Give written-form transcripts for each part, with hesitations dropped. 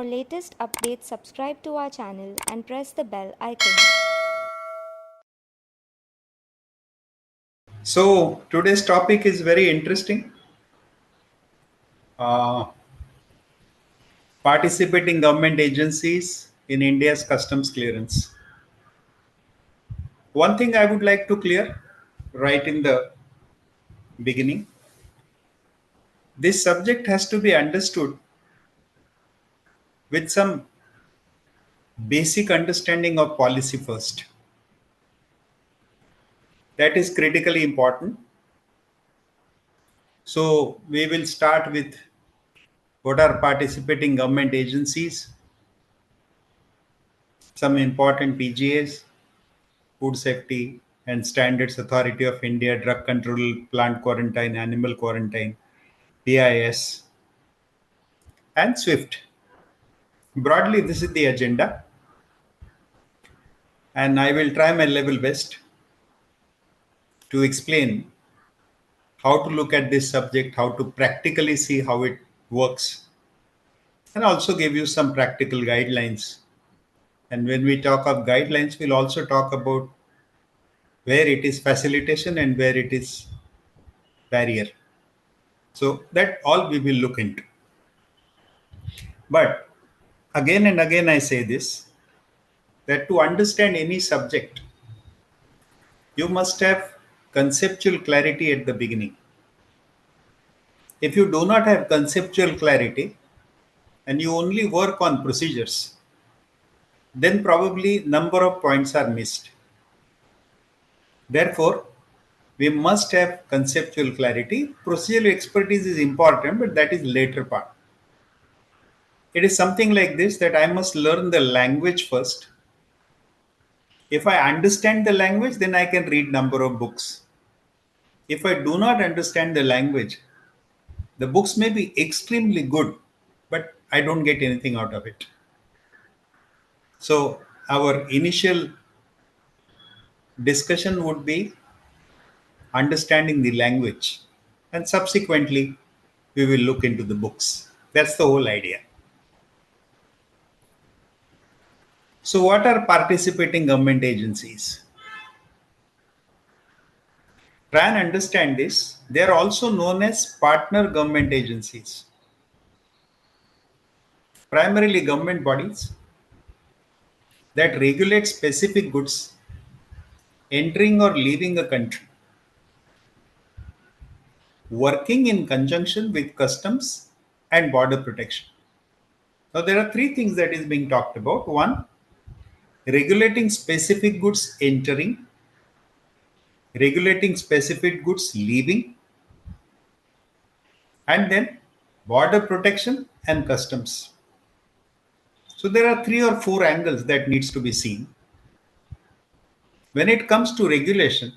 For latest updates, subscribe to our channel and press the bell icon. So today's topic is very interesting. Uh, Participating government agencies in India's customs clearance. One thing I would like to clear right in the beginning, this subject has to be understood with some basic understanding of policy first. That is critically important. So we will start with what are participating government agencies, some important PGAs, Food Safety and Standards Authority of India, Drug Control, Plant Quarantine, Animal Quarantine, PIS, and SWIFT. Broadly, this is the agenda, and I will try my level best to explain how to look at this subject, how to practically see how it works, and also give you some practical guidelines. And when we talk of guidelines, we'll also talk about where it is facilitation and where it is barrier. So that all we will look into. But again and again, I say this that to understand any subject, you must have conceptual clarity at the beginning. If you do not have conceptual clarity and you only work on procedures, then probably number of points are missed. Therefore, we must have conceptual clarity. Procedural expertise is important, but that is later part. It is something like this that I must learn the language first. If I understand the language, then I can read number of books. If I do not understand the language, the books may be extremely good, but I don't get anything out of it. So, our initial discussion would be understanding the language, and subsequently, we will look into the books. That's the whole idea. So, what are participating government agencies? Try and understand this. They are also known as partner government agencies, primarily government bodies that regulate specific goods entering or leaving a country, working in conjunction with customs and border protection. Now, there are three things that is being talked about. One, regulating specific goods entering, regulating specific goods leaving, and then border protection and customs. So there are three or four angles that needs to be seen. When it comes to regulation,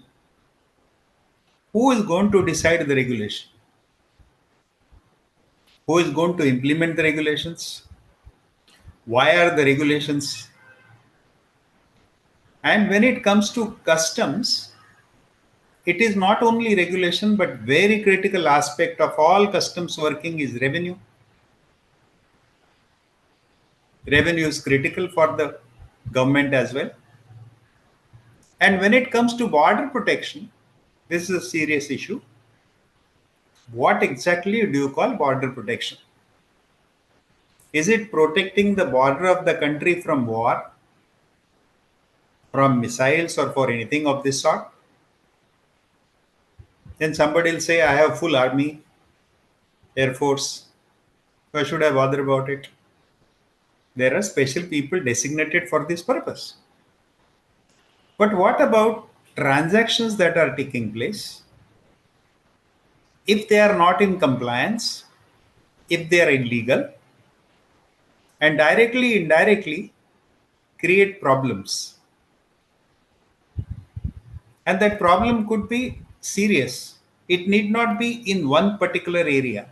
who is going to decide the regulation? Who is going to implement the regulations? Why are the regulations? And when it comes to customs, it is not only regulation but very critical aspect of all customs working is revenue. Revenue is critical for the government as well. And when it comes to border protection, this is a serious issue. What exactly do you call border protection? Is it protecting the border of the country from war, from missiles, or for anything of this sort? Then somebody will say, I have full army, air force. Why should I bother about it? There are special people designated for this purpose. But what about transactions that are taking place? If they are not in compliance, if they are illegal, and directly, indirectly create problems. And that problem could be serious. It need not be in one particular area.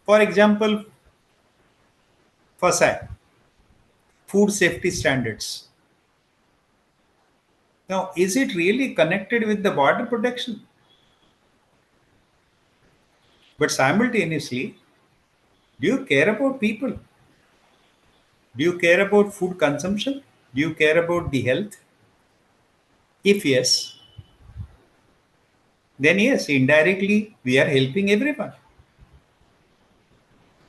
For example, FSI, food safety standards. Now, is it really connected with the border protection? But simultaneously, Do you care about people? Do you care about food consumption? Do you care about the health? If yes, then yes, indirectly we are helping everyone.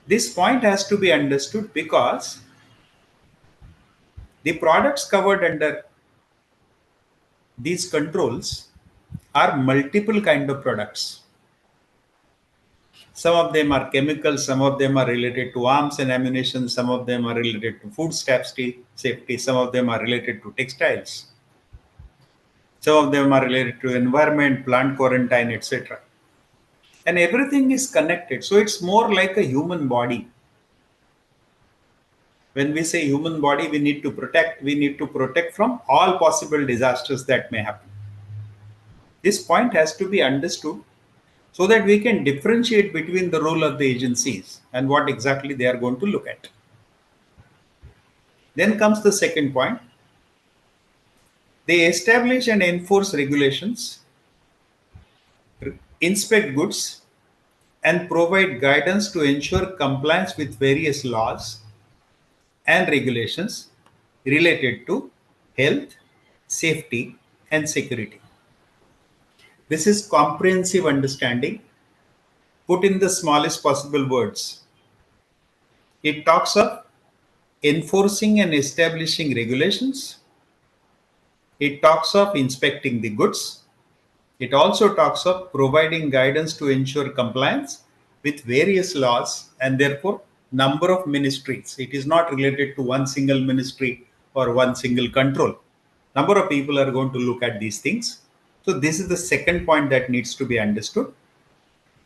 This point has to be understood because the products covered under these controls are multiple kind of products. Some of them are chemicals, some of them are related to arms and ammunition, some of them are related to food safety, some of them are related to textiles, some of them are related to environment, plant quarantine, etc. And everything is connected. So it's more like a human body. When we say human body, we need to protect from all possible disasters that may happen. This point has to be understood so that we can differentiate between the role of the agencies and what exactly they are going to look at. Then comes the second point. They establish and enforce regulations, inspect goods, and provide guidance to ensure compliance with various laws and regulations related to health, safety, and security. This is comprehensive understanding put in the smallest possible words. It talks of enforcing and establishing regulations. It talks of inspecting the goods. It also talks of providing guidance to ensure compliance with various laws and therefore number of ministries. It is not related to one single ministry or one single control. Number of people are going to look at these things. So this is the second point that needs to be understood.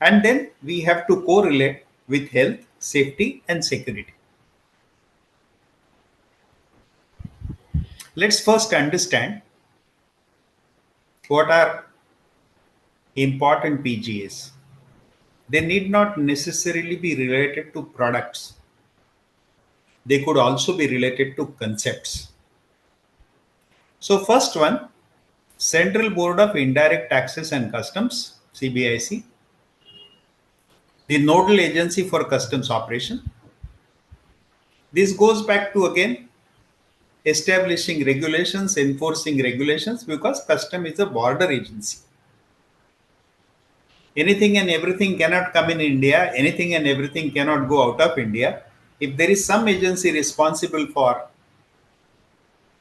And then we have to correlate with health, safety, and security. Let's first understand what are important PGAs. They need not necessarily be related to products. They could also be related to concepts. So first one, Central Board of Indirect Taxes and Customs, CBIC, the nodal agency for customs operation. This goes back to again establishing regulations, enforcing regulations because custom is a border agency. Anything and everything cannot come in India, anything and everything cannot go out of India. If there is some agency responsible for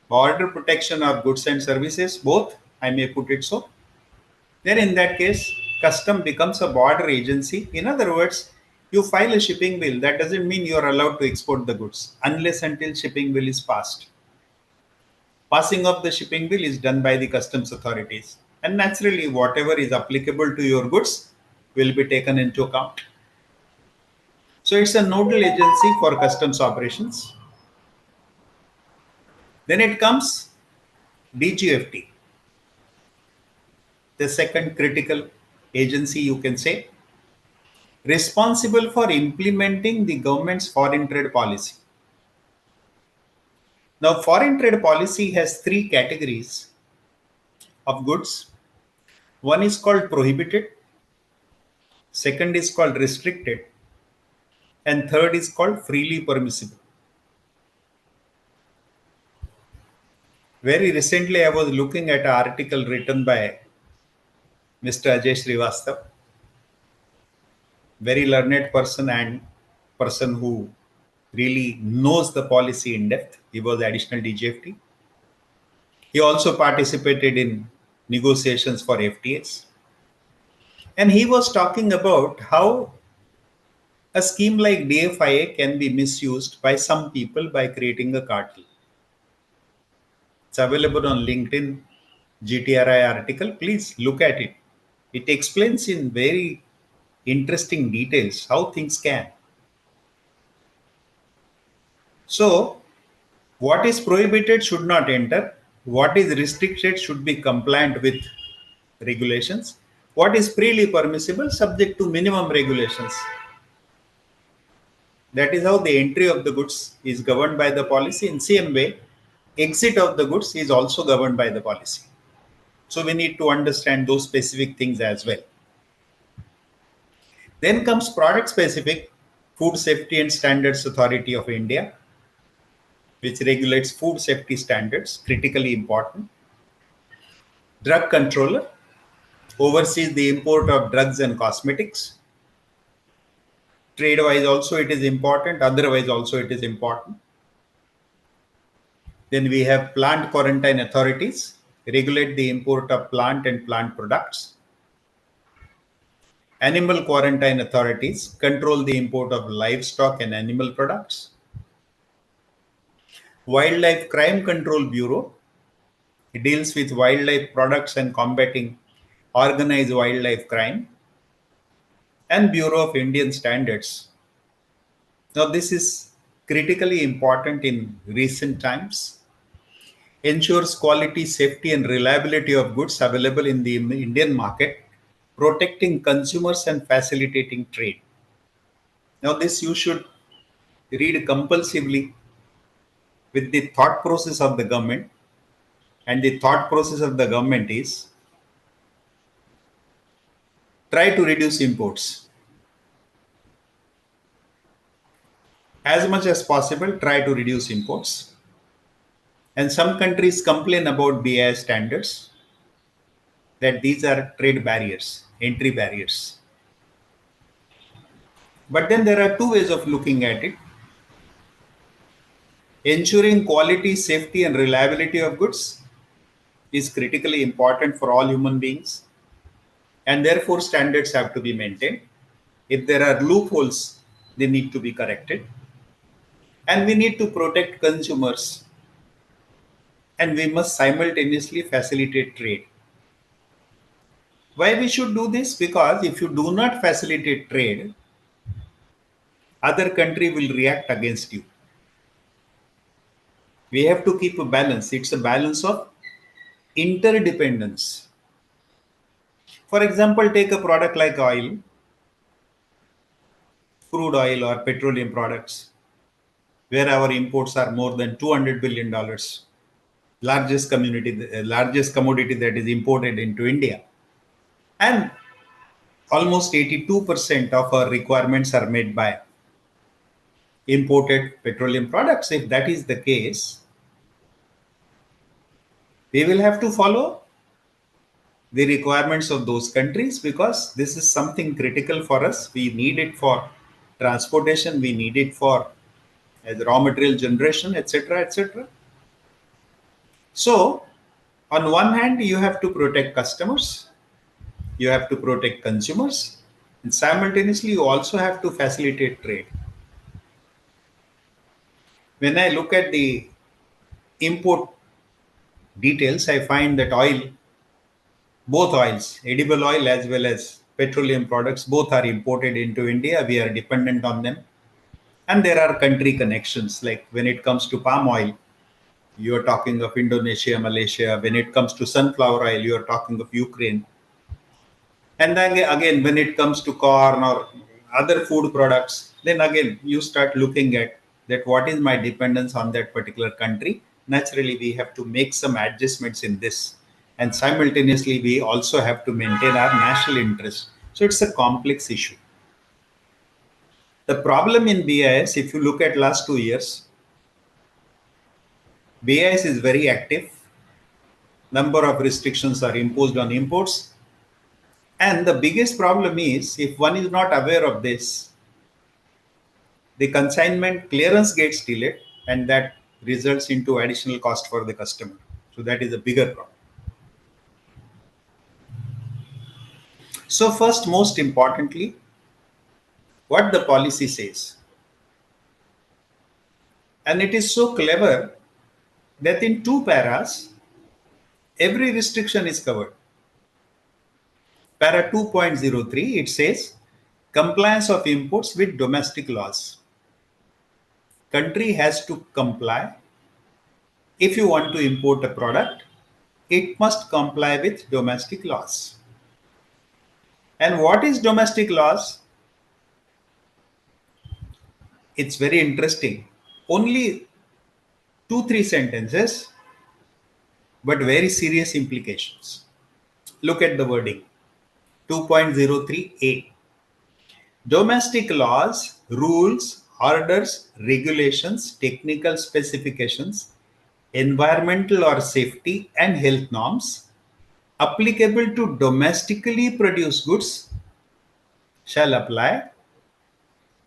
border protection of goods and services, both, I may put it so, then in that case, custom becomes a border agency. In other words, you file a shipping bill. That doesn't mean you are allowed to export the goods unless until shipping bill is passed. Passing of the shipping bill is done by the customs authorities. And naturally, whatever is applicable to your goods will be taken into account. So it's a nodal agency for customs operations. Then it comes DGFT, the second critical agency, you can say, responsible for implementing the government's foreign trade policy. Now, foreign trade policy has three categories of goods. One is called prohibited, second is called restricted, and third is called freely permissible. Very recently, I was looking at an article written by Mr. Ajay Srivastav, very learned person and person who really knows the policy in depth. He was additional DGFT. He also participated in negotiations for FTAs. And he was talking about how a scheme like DFIA can be misused by some people by creating a cartel. It's available on LinkedIn GTRI article. Please look at it. It explains in very interesting details how things can. So, what is prohibited should not enter. What is restricted should be compliant with regulations. What is freely permissible subject to minimum regulations. That is how the entry of the goods is governed by the policy. In same way, exit of the goods is also governed by the policy. So we need to understand those specific things as well. Then comes product specific. Food Safety and Standards Authority of India, which regulates food safety standards, critically important. Drug Controller oversees the import of drugs and cosmetics. Trade wise also it is important, otherwise also it is important. Then we have Plant Quarantine Authorities, regulate the import of plant and plant products. Animal Quarantine Authorities control the import of livestock and animal products. Wildlife Crime Control Bureau deals with wildlife products and combating organized wildlife crime. And Bureau of Indian Standards. Now, this is critically important in recent times. Ensures quality, safety, and reliability of goods available in the Indian market, protecting consumers and facilitating trade. Now, this you should read compulsively with the thought process of the government. And the thought process of the government is try to reduce imports. As much as possible, try to reduce imports. And some countries complain about BI standards, that these are trade barriers, entry barriers. But then there are two ways of looking at it. Ensuring quality, safety, and reliability of goods is critically important for all human beings, and therefore standards have to be maintained. If there are loopholes, they need to be corrected. And we need to protect consumers, and we must simultaneously facilitate trade. Why we should do this? Because if you do not facilitate trade, other country will react against you. We have to keep a balance. It's a balance of interdependence. For example, take a product like oil, crude oil or petroleum products, where our imports are more than $200 billion, largest commodity that is imported into India. And almost 82% of our requirements are made by imported petroleum products. If that is the case, we will have to follow the requirements of those countries, because this is something critical for us. We need it for transportation, we need it for as raw material generation, etc., etc. So, on one hand, you have to protect customers, you have to protect consumers, and simultaneously, you also have to facilitate trade. When I look at the import details, I find that both oils, edible oil as well as petroleum products, both are imported into India. We are dependent on them. And there are country connections, like when it comes to palm oil, you are talking of Indonesia, Malaysia. When it comes to sunflower oil, you are talking of Ukraine. And then again, when it comes to corn or other food products, then again, you start looking at that what is my dependence on that particular country. Naturally, we have to make some adjustments in this. And simultaneously, we also have to maintain our national interest. So it's a complex issue. The problem in BIS, if you look at last 2 years, BIS is very active. Number of restrictions are imposed on imports. And the biggest problem is, if one is not aware of this, the consignment clearance gets delayed, and that results into additional cost for the customer. So that is a bigger problem. So first, most importantly, what the policy says. And it is so clever that in 2 paras, every restriction is covered. Para 2.03, it says compliance of imports with domestic laws. Country has to comply. If you want to import a product, it must comply with domestic laws. And what is domestic laws? It's very interesting. Only 2-3 sentences, but very serious implications. Look at the wording. 2.03a. Domestic laws rules, orders, regulations, technical specifications, environmental or safety and health norms applicable to domestically produced goods shall apply.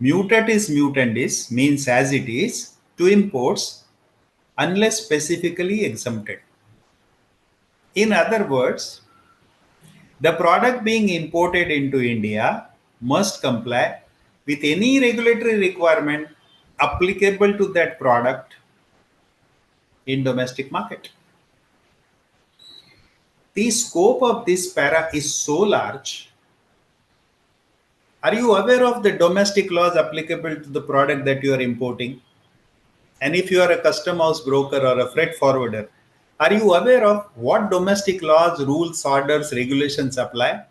Mutatis mutandis means as it is to imports unless specifically exempted. In other words, the product being imported into India must comply with any regulatory requirement applicable to that product in domestic market. The scope of this para is so large. Are you aware of the domestic laws applicable to the product that you are importing? And if you are a custom house broker or a freight forwarder, are you aware of what domestic laws, rules, orders, regulations apply?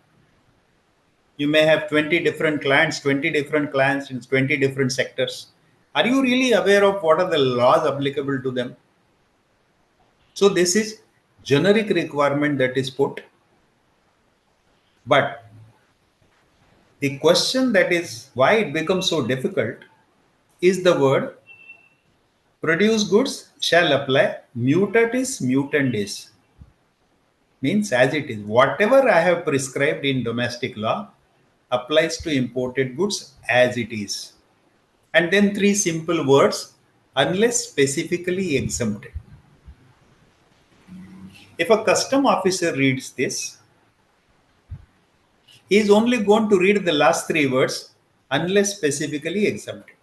You may have 20 different clients in 20 different sectors. Are you really aware of what are the laws applicable to them? So this is generic requirement that is put. But the question that is why it becomes so difficult is the word produce goods shall apply mutatis mutandis, means as it is. Whatever I have prescribed in domestic law applies to imported goods as it is. And then three simple words, unless specifically exempted. If a custom officer reads this, he is only going to read the last three words, unless specifically exempted.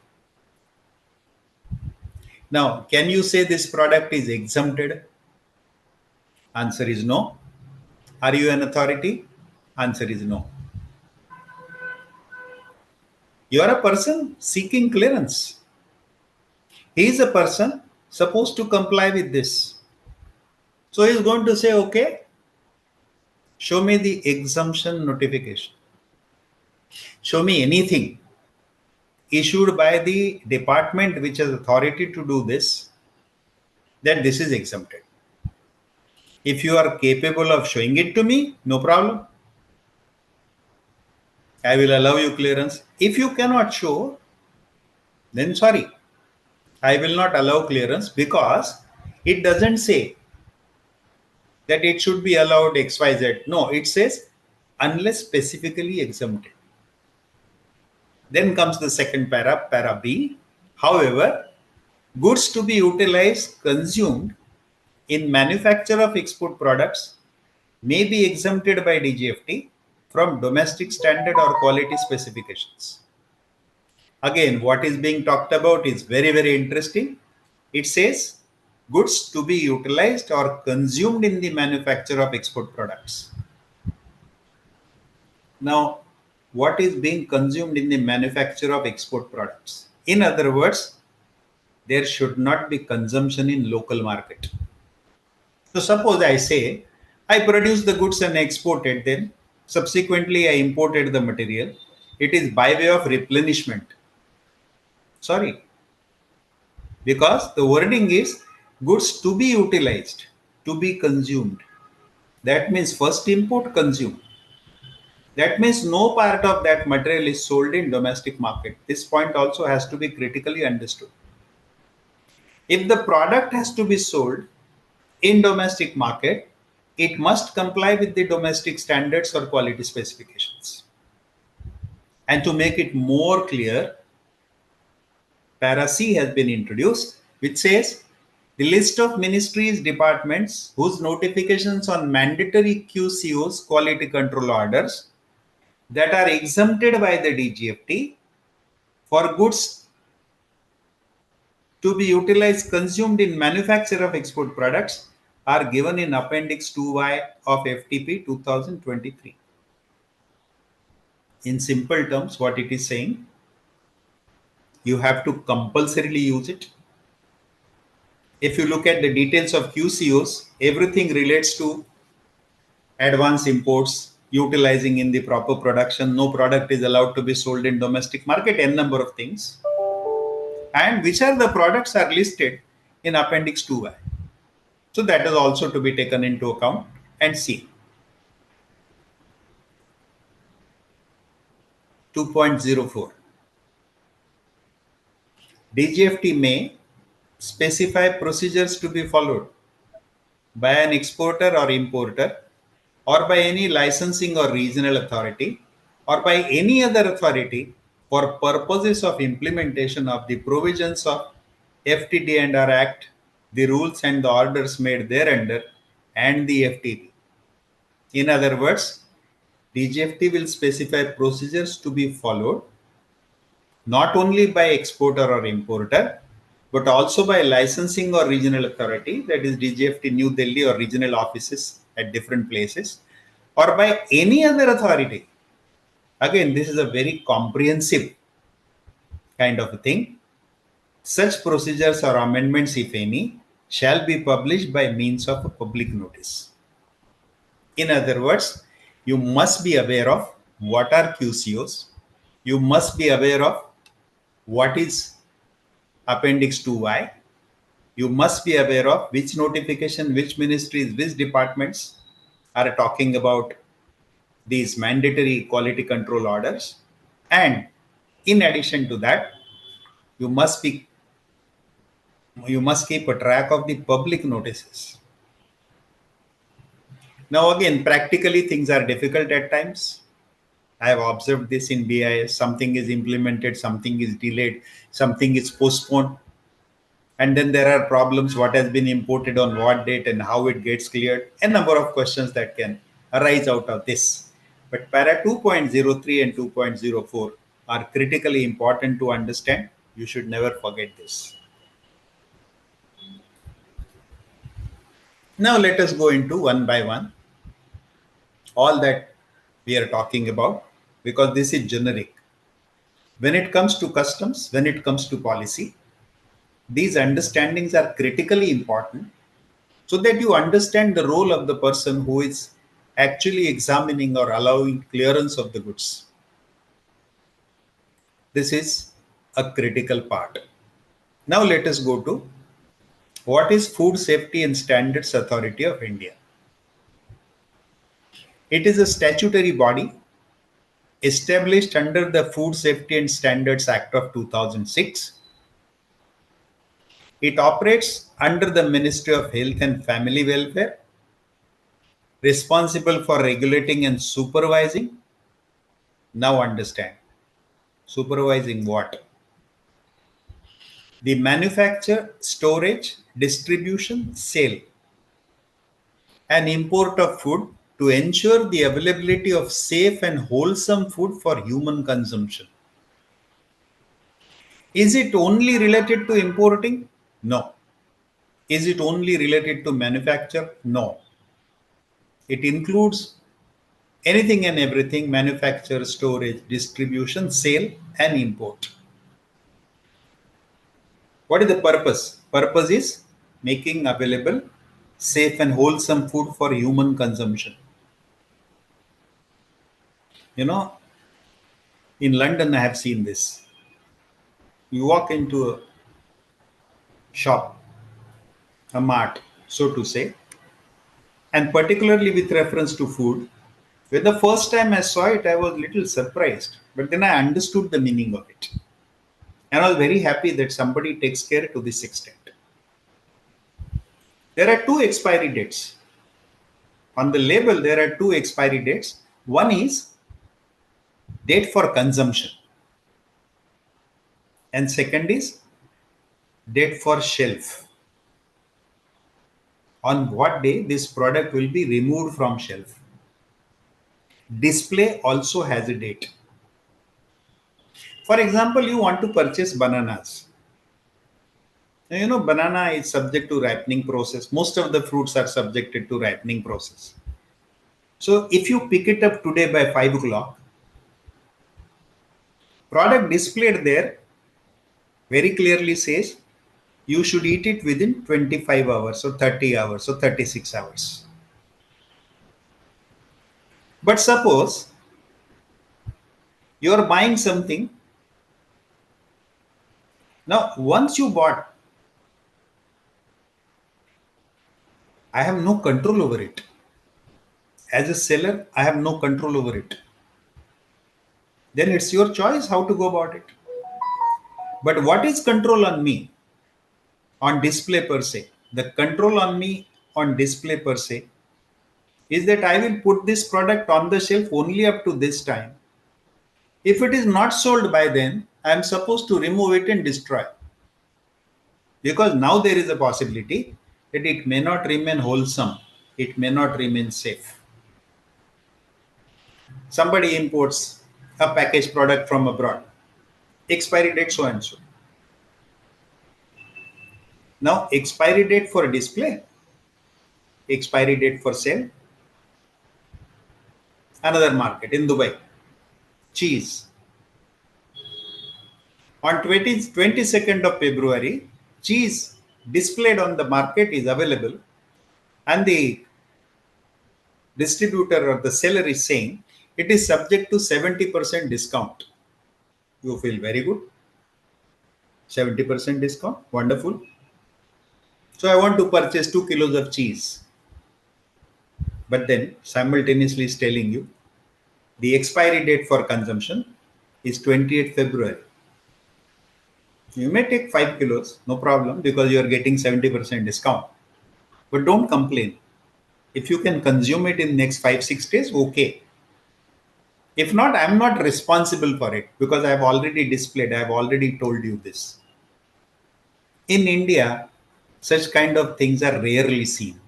Now, can you say this product is exempted? Answer is no. Are you an authority? Answer is no. You are a person seeking clearance. He is a person supposed to comply with this. So he is going to say, okay, show me the exemption notification. Show me anything issued by the department which has authority to do this, that this is exempted. If you are capable of showing it to me, no problem. I will allow you clearance. If you cannot show, then sorry, I will not allow clearance, because it doesn't say that it should be allowed XYZ. No, it says unless specifically exempted. Then comes the second para B. However, goods to be utilized, consumed in manufacture of export products may be exempted by DGFT from domestic standard or quality specifications. Again, what is being talked about is very, very interesting. It says goods to be utilized or consumed in the manufacture of export products. Now, what is being consumed in the manufacture of export products? In other words, there should not be consumption in local market. So suppose I say, I produce the goods and exported them. Subsequently, I imported the material. It is by way of replenishment. Sorry, because the wording is goods to be utilized, to be consumed. That means first import, consume. That means no part of that material is sold in domestic market. This point also has to be critically understood. If the product has to be sold in domestic market, it must comply with the domestic standards or quality specifications. And to make it more clear, para C has been introduced, which says the list of ministries, departments whose notifications on mandatory QCOs, quality control orders, that are exempted by the DGFT for goods to be utilized, consumed in manufacture of export products are given in Appendix 2Y of FTP 2023. In simple terms, what it is saying, you have to compulsorily use it. If you look at the details of QCOs, everything relates to advance imports, utilizing in the proper production, no product is allowed to be sold in domestic market, n number of things. And which are the products are listed in Appendix 2Y. So that is also to be taken into account and seen. 2.04. DGFT may specify procedures to be followed by an exporter or importer, or by any licensing or regional authority, or by any other authority for purposes of implementation of the provisions of FTD and R Act, the rules and the orders made thereunder, and the FTP. In other words, DGFT will specify procedures to be followed not only by exporter or importer, but also by licensing or regional authority, that is DGFT New Delhi or regional offices at different places, or by any other authority. Again, this is a very comprehensive kind of a thing. Such procedures or amendments, if any, shall be published by means of a public notice. In other words, you must be aware of what are QCOs. You must be aware of what is Appendix 2Y. You must be aware of which notification, which ministries, which departments are talking about these mandatory quality control orders. And in addition to that, you must keep a track of the public notices. Now again, practically things are difficult at times. I have observed this in BIS. Something is implemented, something is delayed, something is postponed. And then there are problems, what has been imported on what date and how it gets cleared. A number of questions that can arise out of this. But para 2.03 and 2.04 are critically important to understand. You should never forget this. Now let us go into one by one all that we are talking about, because this is generic. When it comes to customs, when it comes to policy, these understandings are critically important so that you understand the role of the person who is actually examining or allowing clearance of the goods. This is a critical part. Now let us go to what is Food Safety and Standards Authority of India. It is a statutory body established under the Food Safety and Standards Act of 2006. It operates under the Ministry of Health and Family Welfare, responsible for regulating and supervising. Now understand. Supervising what? The manufacture, storage, distribution, sale, and import of food to ensure the availability of safe and wholesome food for human consumption. Is it only related to importing? No. Is it only related to manufacture? No. It includes anything and everything: manufacture, storage, distribution, sale, and import. What is the purpose? Purpose is making available safe and wholesome food for human consumption. You know, in London, I have seen this. You walk into a shop, a mart, so to say, and particularly with reference to food. When the first time I saw it, I was a little surprised, but then I understood the meaning of it. And I was very happy that somebody takes care to this extent. There are two expiry dates. On the label, there are two expiry dates. One is date for consumption, and second is date for shelf. On what day this product will be removed from shelf. Display also has a date. For example, you want to purchase bananas. Now, you know, banana is subject to ripening process. Most of the fruits are subjected to ripening process. So if you pick it up today by 5 o'clock, product displayed there very clearly says you should eat it within 25 hours or 30 hours or 36 hours. But suppose you are buying something. Now, once you bought, I have no control over it. As a seller, I have no control over it. Then it's your choice how to go about it. But what is control on me on display per se? The control on me on display per se is that I will put this product on the shelf only up to this time. If it is not sold by then, I am supposed to remove it and destroy. Because now there is a possibility that it may not remain wholesome, it may not remain safe. Somebody imports a packaged product from abroad, expiry date so and so. Now, expiry date for display, expiry date for sale, another market in Dubai, cheese. On 22nd of February, cheese displayed on the market is available, and the distributor or the seller is saying it is subject to 70% discount. You feel very good. 70% discount, wonderful. So I want to purchase 2 kilos of cheese. But then simultaneously is telling you the expiry date for consumption is 28th February. You may take 5 kilos, no problem, because you are getting 70% discount. But don't complain. If you can consume it in next 5-6 days, okay. If not, I'm not responsible for it because I've already displayed, I've already told you this. In India, such kind of things are rarely seen.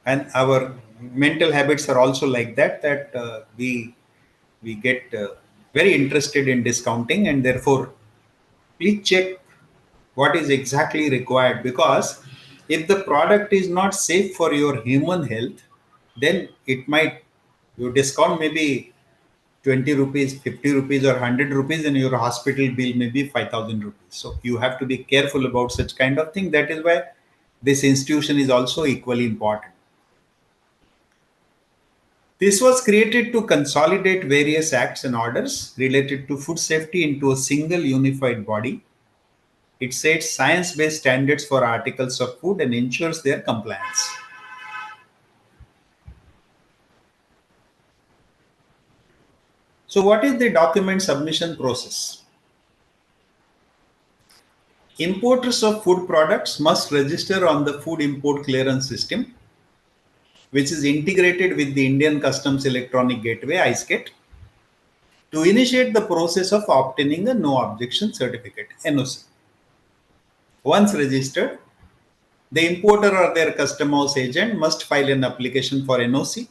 And our mental habits are also like that we get very interested in discounting, and therefore please check what is exactly required, because if the product is not safe for your human health, then it might, you discount maybe 20 rupees, 50 rupees or 100 rupees, and your hospital bill may be 5,000 rupees. So you have to be careful about such kind of thing. That is why this institution is also equally important. This was created to consolidate various acts and orders related to food safety into a single unified body. It sets science-based standards for articles of food and ensures their compliance. So what is the document submission process? Importers of food products must register on the Food Import Clearance System, which is integrated with the Indian Customs Electronic Gateway (ISGATE), to initiate the process of obtaining a no objection certificate (NOC). Once registered, the importer or their custom house agent must file an application for NOC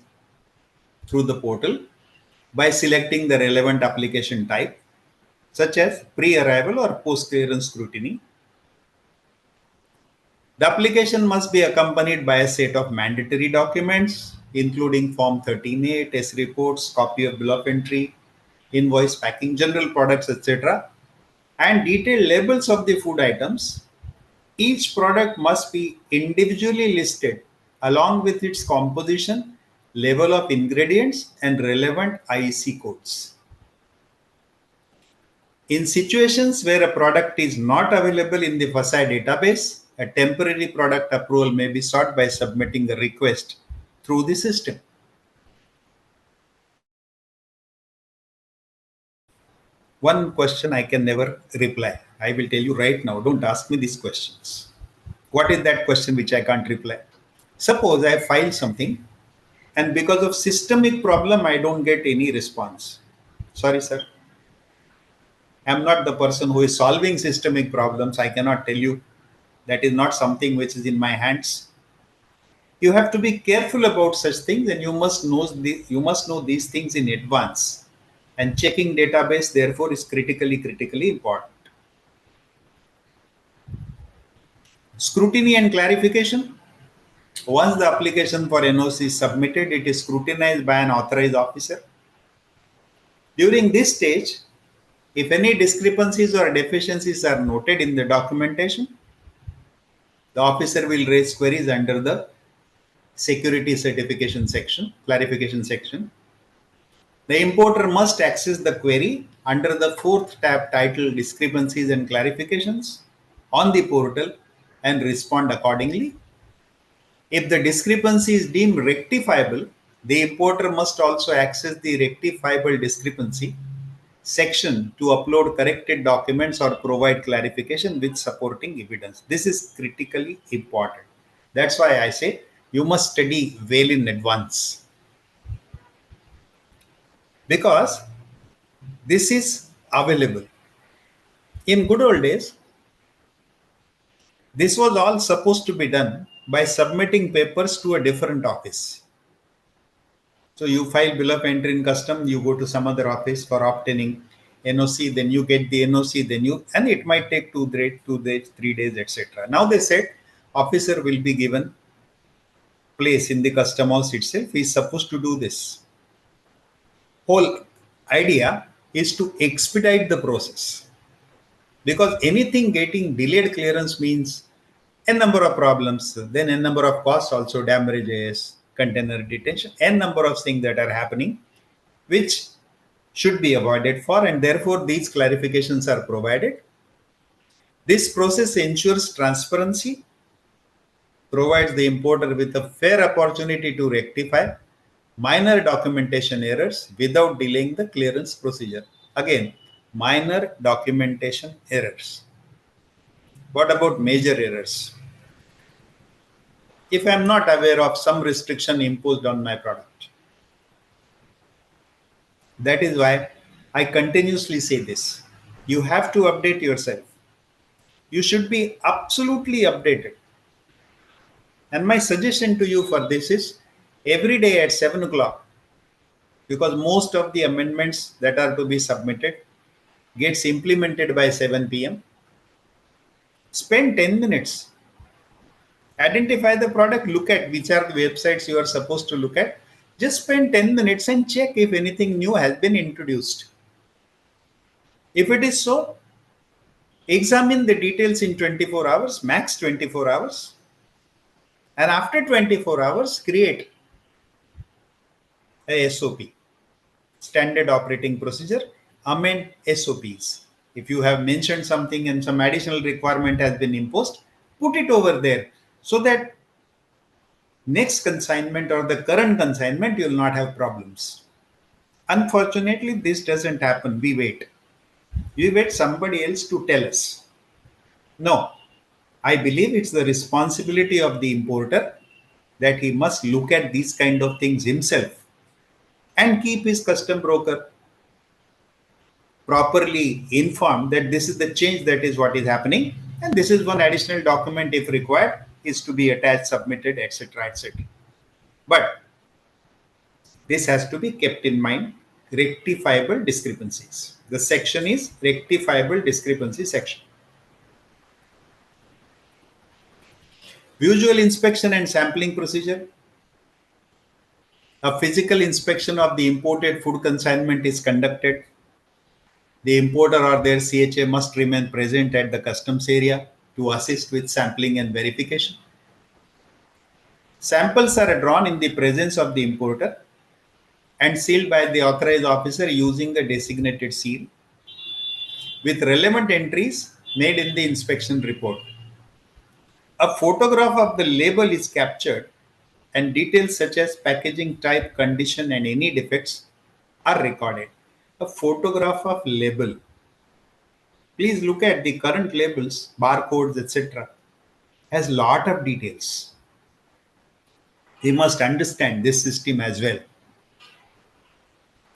through the portal by selecting the relevant application type, such as pre-arrival or post-clearance scrutiny. The application must be accompanied by a set of mandatory documents, including Form 13A, test reports, copy of bill of entry, invoice, packing, general products, etc., and detailed labels of the food items. Each product must be individually listed along with its composition, level of ingredients, and relevant IEC codes. In situations where a product is not available in the FSSAI database, a temporary product approval may be sought by submitting a request through the system. One question I can never reply. I will tell you right now, don't ask me these questions. What is that question which I can't reply? Suppose I file something and because of systemic problem, I don't get any response. Sorry, sir. I'm not the person who is solving systemic problems. I cannot tell you. That is not something which is in my hands. You have to be careful about such things, and you must know these things in advance. And checking database, therefore, is critically important. Scrutiny and clarification. Once the application for NOC is submitted, it is scrutinized by an authorized officer. During this stage, if any discrepancies or deficiencies are noted in the documentation, the officer will raise queries under the security certification section, clarification section. The importer must access the query under the fourth tab titled Discrepancies and Clarifications on the portal and respond accordingly. If the discrepancy is deemed rectifiable, the importer must also access the rectifiable discrepancy section to upload corrected documents or provide clarification with supporting evidence. This is critically important. That's why I say you must study well in advance, because this is available. In good old days, this was all supposed to be done by submitting papers to a different office. So you file bill of entry in custom, you go to some other office for obtaining NOC, then you get the NOC, and it might take 2 days, 2 days, 3 days, etc. Now they said officer will be given place in the custom house itself. He is supposed to do this. Whole idea is to expedite the process, because anything getting delayed clearance means a number of problems, then a number of costs, also damages, container detention, n number of things that are happening, which should be avoided for, and therefore these clarifications are provided. This process ensures transparency, provides the importer with a fair opportunity to rectify minor documentation errors without delaying the clearance procedure. Again, minor documentation errors. What about major errors? If I am not aware of some restriction imposed on my product, that is why I continuously say this. You have to update yourself. You should be absolutely updated. And my suggestion to you for this is every day at 7 o'clock, because most of the amendments that are to be submitted gets implemented by 7 p.m. Spend 10 minutes. Identify the product, look at which are the websites you are supposed to look at. Just spend 10 minutes and check if anything new has been introduced. If it is so, examine the details in 24 hours, max 24 hours. And after 24 hours, create a SOP, standard operating procedure, amend SOPs. If you have mentioned something and some additional requirement has been imposed, put it over there so that next consignment or the current consignment you will not have problems. Unfortunately, this doesn't happen. We wait. We wait somebody else to tell us. No, I believe it's the responsibility of the importer that he must look at these kind of things himself and keep his custom broker properly informed that this is the change, that is what is happening, and this is one additional document if required is to be attached, submitted, etc., etc. But this has to be kept in mind. Rectifiable discrepancies. The section is rectifiable discrepancy section. Visual inspection and sampling procedure. A physical inspection of the imported food consignment is conducted. The importer or their CHA must remain present at the customs area to assist with sampling and verification. Samples are drawn in the presence of the importer and sealed by the authorized officer using the designated seal, with relevant entries made in the inspection report. A photograph of the label is captured and details such as packaging type, condition, and any defects are recorded. A photograph of label. Please look at the current labels, barcodes, etc. has lot of details. We must understand this system as well.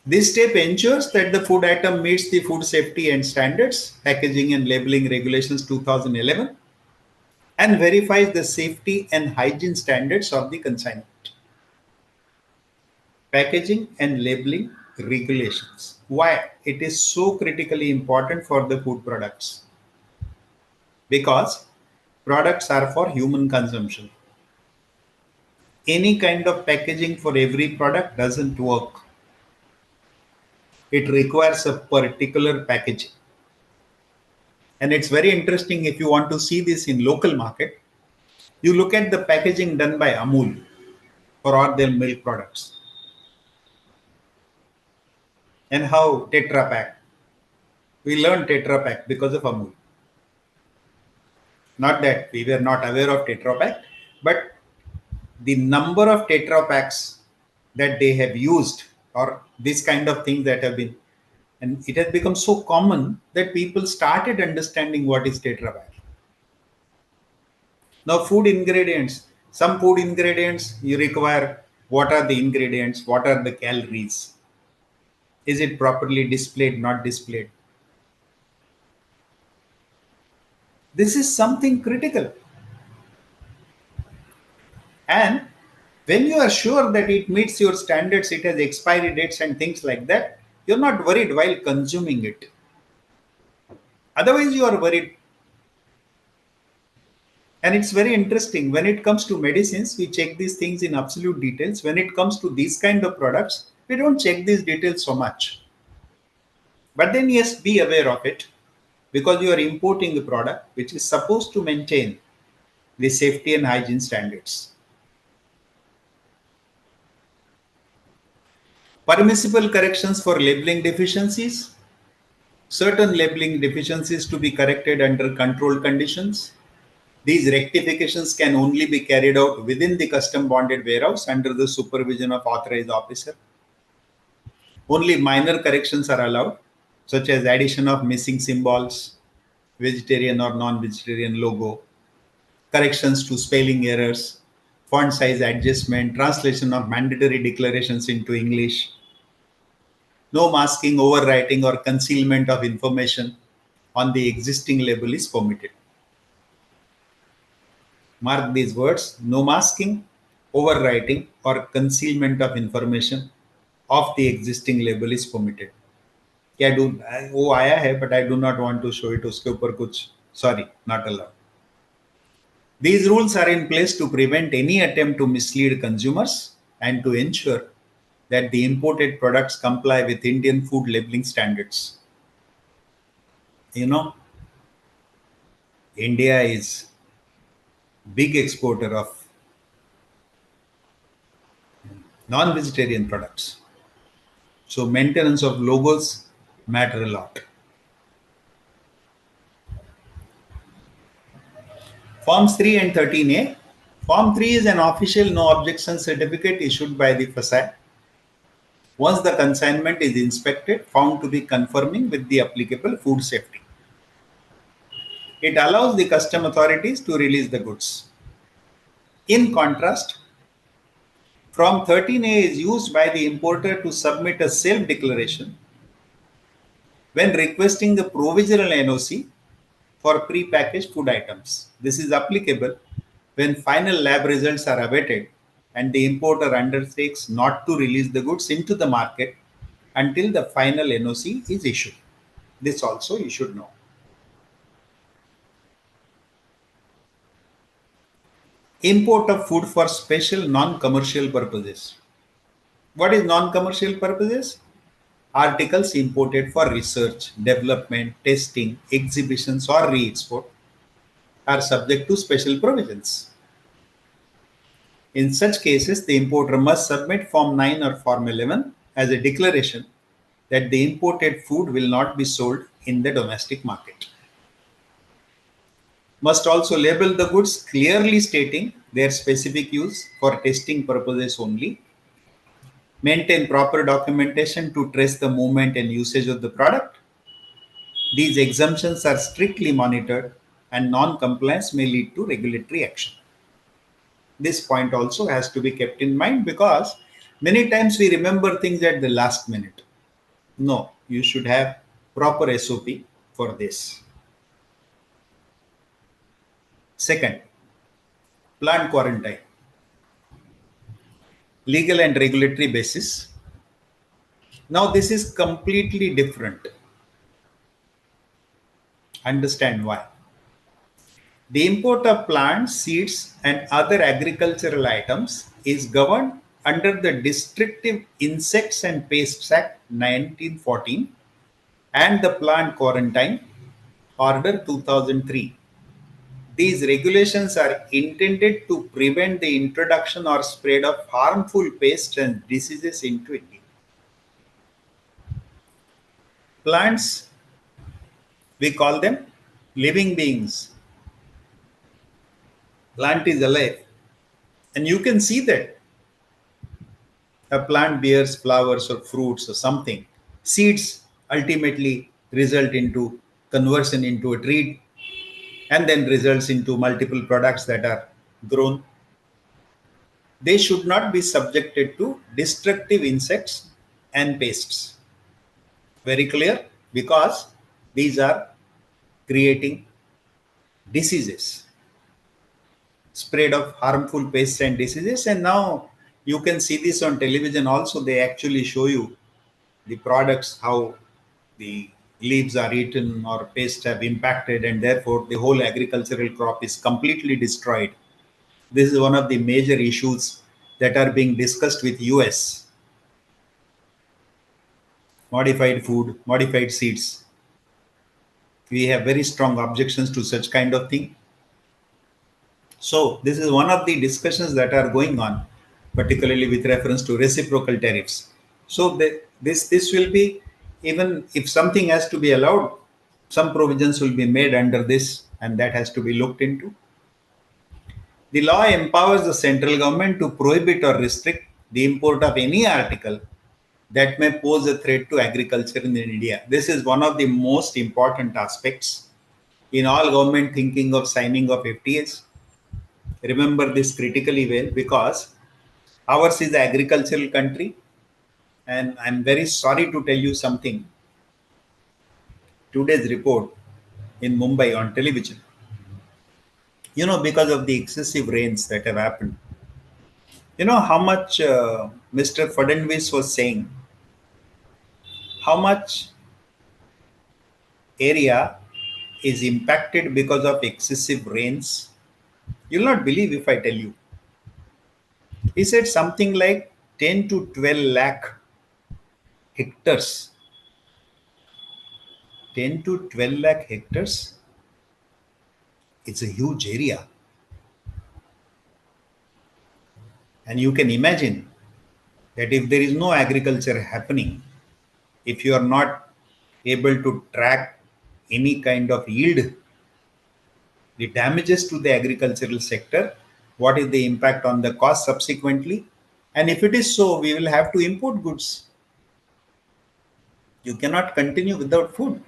This step ensures that the food item meets the food safety and standards, packaging and labeling regulations 2011, and verifies the safety and hygiene standards of the consignment. Packaging and labeling regulations. Why it is so critically important for the food products? Because products are for human consumption. Any kind of packaging for every product doesn't work. It requires a particular packaging. And it's very interesting if you want to see this in local market. You look at the packaging done by Amul for all their milk products. And how Tetra Pak. We learned Tetra Pak because of Amul. Not that we were not aware of Tetra Pak, but the number of Tetra Paks that they have used, or this kind of things that have been And it has become so common that people started understanding what is tetraval. Now, food ingredients. Some food ingredients you require what are the ingredients, what are the calories, is it properly displayed, not displayed. This is something critical. And when you are sure that it meets your standards, it has expiry dates and things like that, you're not worried while consuming it. Otherwise, you are worried. And it's very interesting. When it comes to medicines, we check these things in absolute details. When it comes to these kind of products, we don't check these details so much. But then, yes, be aware of it because you are importing a product which is supposed to maintain the safety and hygiene standards. Permissible corrections for labeling deficiencies. Certain labeling deficiencies to be corrected under controlled conditions. These rectifications can only be carried out within the custom bonded warehouse under the supervision of authorized officer. Only minor corrections are allowed, such as addition of missing symbols, vegetarian or non-vegetarian logo, corrections to spelling errors, font size adjustment, translation of mandatory declarations into English. No masking, overwriting, or concealment of information on the existing label is permitted. Mark these words: no masking, overwriting, or concealment of information of the existing label is permitted. क्या do वो आया है but I do not want to show it उसके ऊपर कुछ sorry not allowed. These rules are in place to prevent any attempt to mislead consumers and to ensure that the imported products comply with Indian food labeling standards. You know, India is big exporter of non-vegetarian products. So maintenance of logos matter a lot. Forms 3 and 13A. Form 3 is an official no objection certificate issued by the FSI. Once the consignment is inspected, found to be conforming with the applicable food safety. It allows the custom authorities to release the goods. In contrast, Form 13A is used by the importer to submit a self-declaration when requesting the provisional NOC for pre-packaged food items. This is applicable when final lab results are awaited and the importer undertakes not to release the goods into the market until the final NOC is issued. This also you should know. Import of food for special non-commercial purposes. What is non-commercial purposes? Articles imported for research, development, testing, exhibitions or re-export are subject to special provisions. In such cases, the importer must submit Form 9 or Form 11 as a declaration that the imported food will not be sold in the domestic market. Must also label the goods clearly stating their specific use for testing purposes only. Maintain proper documentation to trace the movement and usage of the product. These exemptions are strictly monitored and non-compliance may lead to regulatory action. This point also has to be kept in mind because many times we remember things at the last minute. No, you should have proper SOP for this. Second, plant quarantine. Legal and regulatory basis. Now this is completely different. Understand why. The import of plants, seeds, and other agricultural items is governed under the Destructive Insects and Pests Act 1914 and the Plant Quarantine Order 2003. These regulations are intended to prevent the introduction or spread of harmful pests and diseases into India. Plants, we call them living beings. Plant is alive. And you can see that a plant bears flowers or fruits or something. Seeds ultimately result into conversion into a treat and then results into multiple products that are grown. They should not be subjected to destructive insects and pests. Very clear? Because these are creating diseases, spread of harmful pests and diseases. And now you can see this on television also. They actually show you the products, how the leaves are eaten or pests have impacted, and therefore the whole agricultural crop is completely destroyed. This is one of the major issues that are being discussed with US. Modified food, modified seeds. We have very strong objections to such kind of thing. So this is one of the discussions that are going on, particularly with reference to reciprocal tariffs. So this will be, even if something has to be allowed, some provisions will be made under this, and that has to be looked into. The law empowers the central government to prohibit or restrict the import of any article that may pose a threat to agriculture in India. This is one of the most important aspects in all government thinking of signing of FTAs. Remember this critically well, because ours is the agricultural country, and I'm very sorry to tell you something. Today's report in Mumbai on television, because of the excessive rains that have happened, how much Mr. Fadnvis was saying, how much area is impacted because of excessive rains. You'll not believe if I tell you. He said something like 10 to 12 lakh hectares. 10 to 12 lakh hectares. It's a huge area. And you can imagine that if there is no agriculture happening, if you are not able to track any kind of yield, the damages to the agricultural sector, what is the impact on the cost subsequently? And if it is so, we will have to import goods. You cannot continue without food.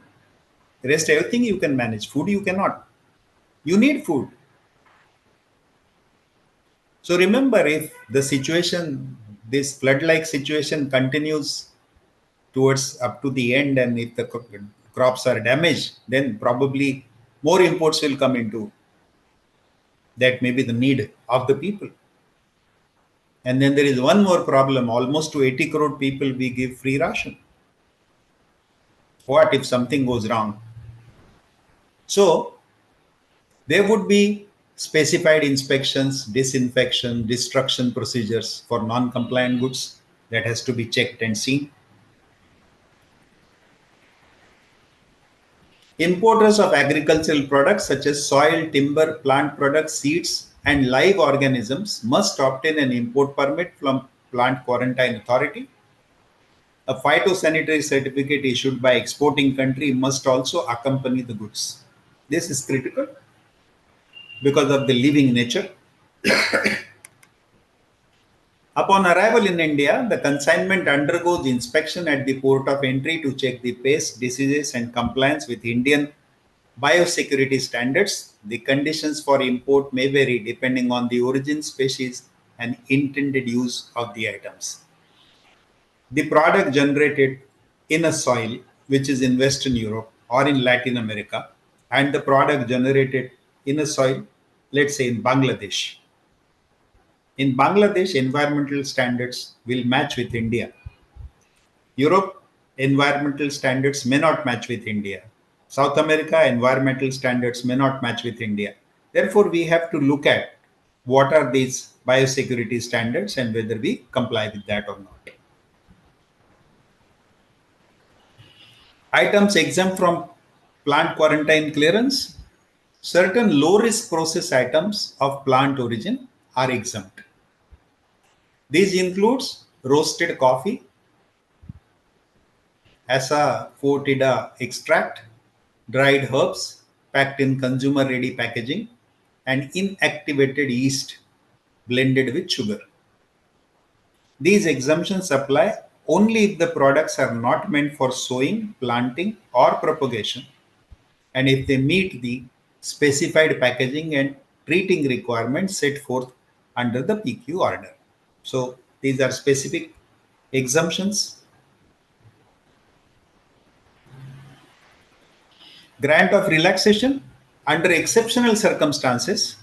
Rest everything you can manage. Food you cannot. You need food. So remember, if the situation, this flood-like situation continues towards up to the end, and if the crops are damaged, then probably more imports will come into. That may be the need of the people. And then there is one more problem. Almost to 80 crore people we give free ration. What if something goes wrong? So there would be specified inspections, disinfection, destruction procedures for non-compliant goods that has to be checked and seen. Importers of agricultural products such as soil, timber, plant products, seeds, and live organisms must obtain an import permit from Plant Quarantine Authority. A phytosanitary certificate issued by exporting country must also accompany the goods. This is critical because of the living nature. Upon arrival in India, the consignment undergoes inspection at the port of entry to check the pests, diseases, and compliance with Indian biosecurity standards. The conditions for import may vary depending on the origin, species, and intended use of the items. The product generated in a soil which is in Western Europe or in Latin America, and the product generated in a soil, let's say in Bangladesh. In Bangladesh, environmental standards will match with India. Europe, environmental standards may not match with India. South America, environmental standards may not match with India. Therefore, we have to look at what are these biosecurity standards and whether we comply with that or not. Items exempt from plant quarantine clearance. Certain low risk process items of plant origin are exempt. These includes roasted coffee, asafoetida extract, dried herbs packed in consumer ready packaging, and inactivated yeast blended with sugar. These exemptions apply only if the products are not meant for sowing, planting, or propagation, and if they meet the specified packaging and treating requirements set forth under the PQ order. So these are specific exemptions. Grant of relaxation. Under exceptional circumstances,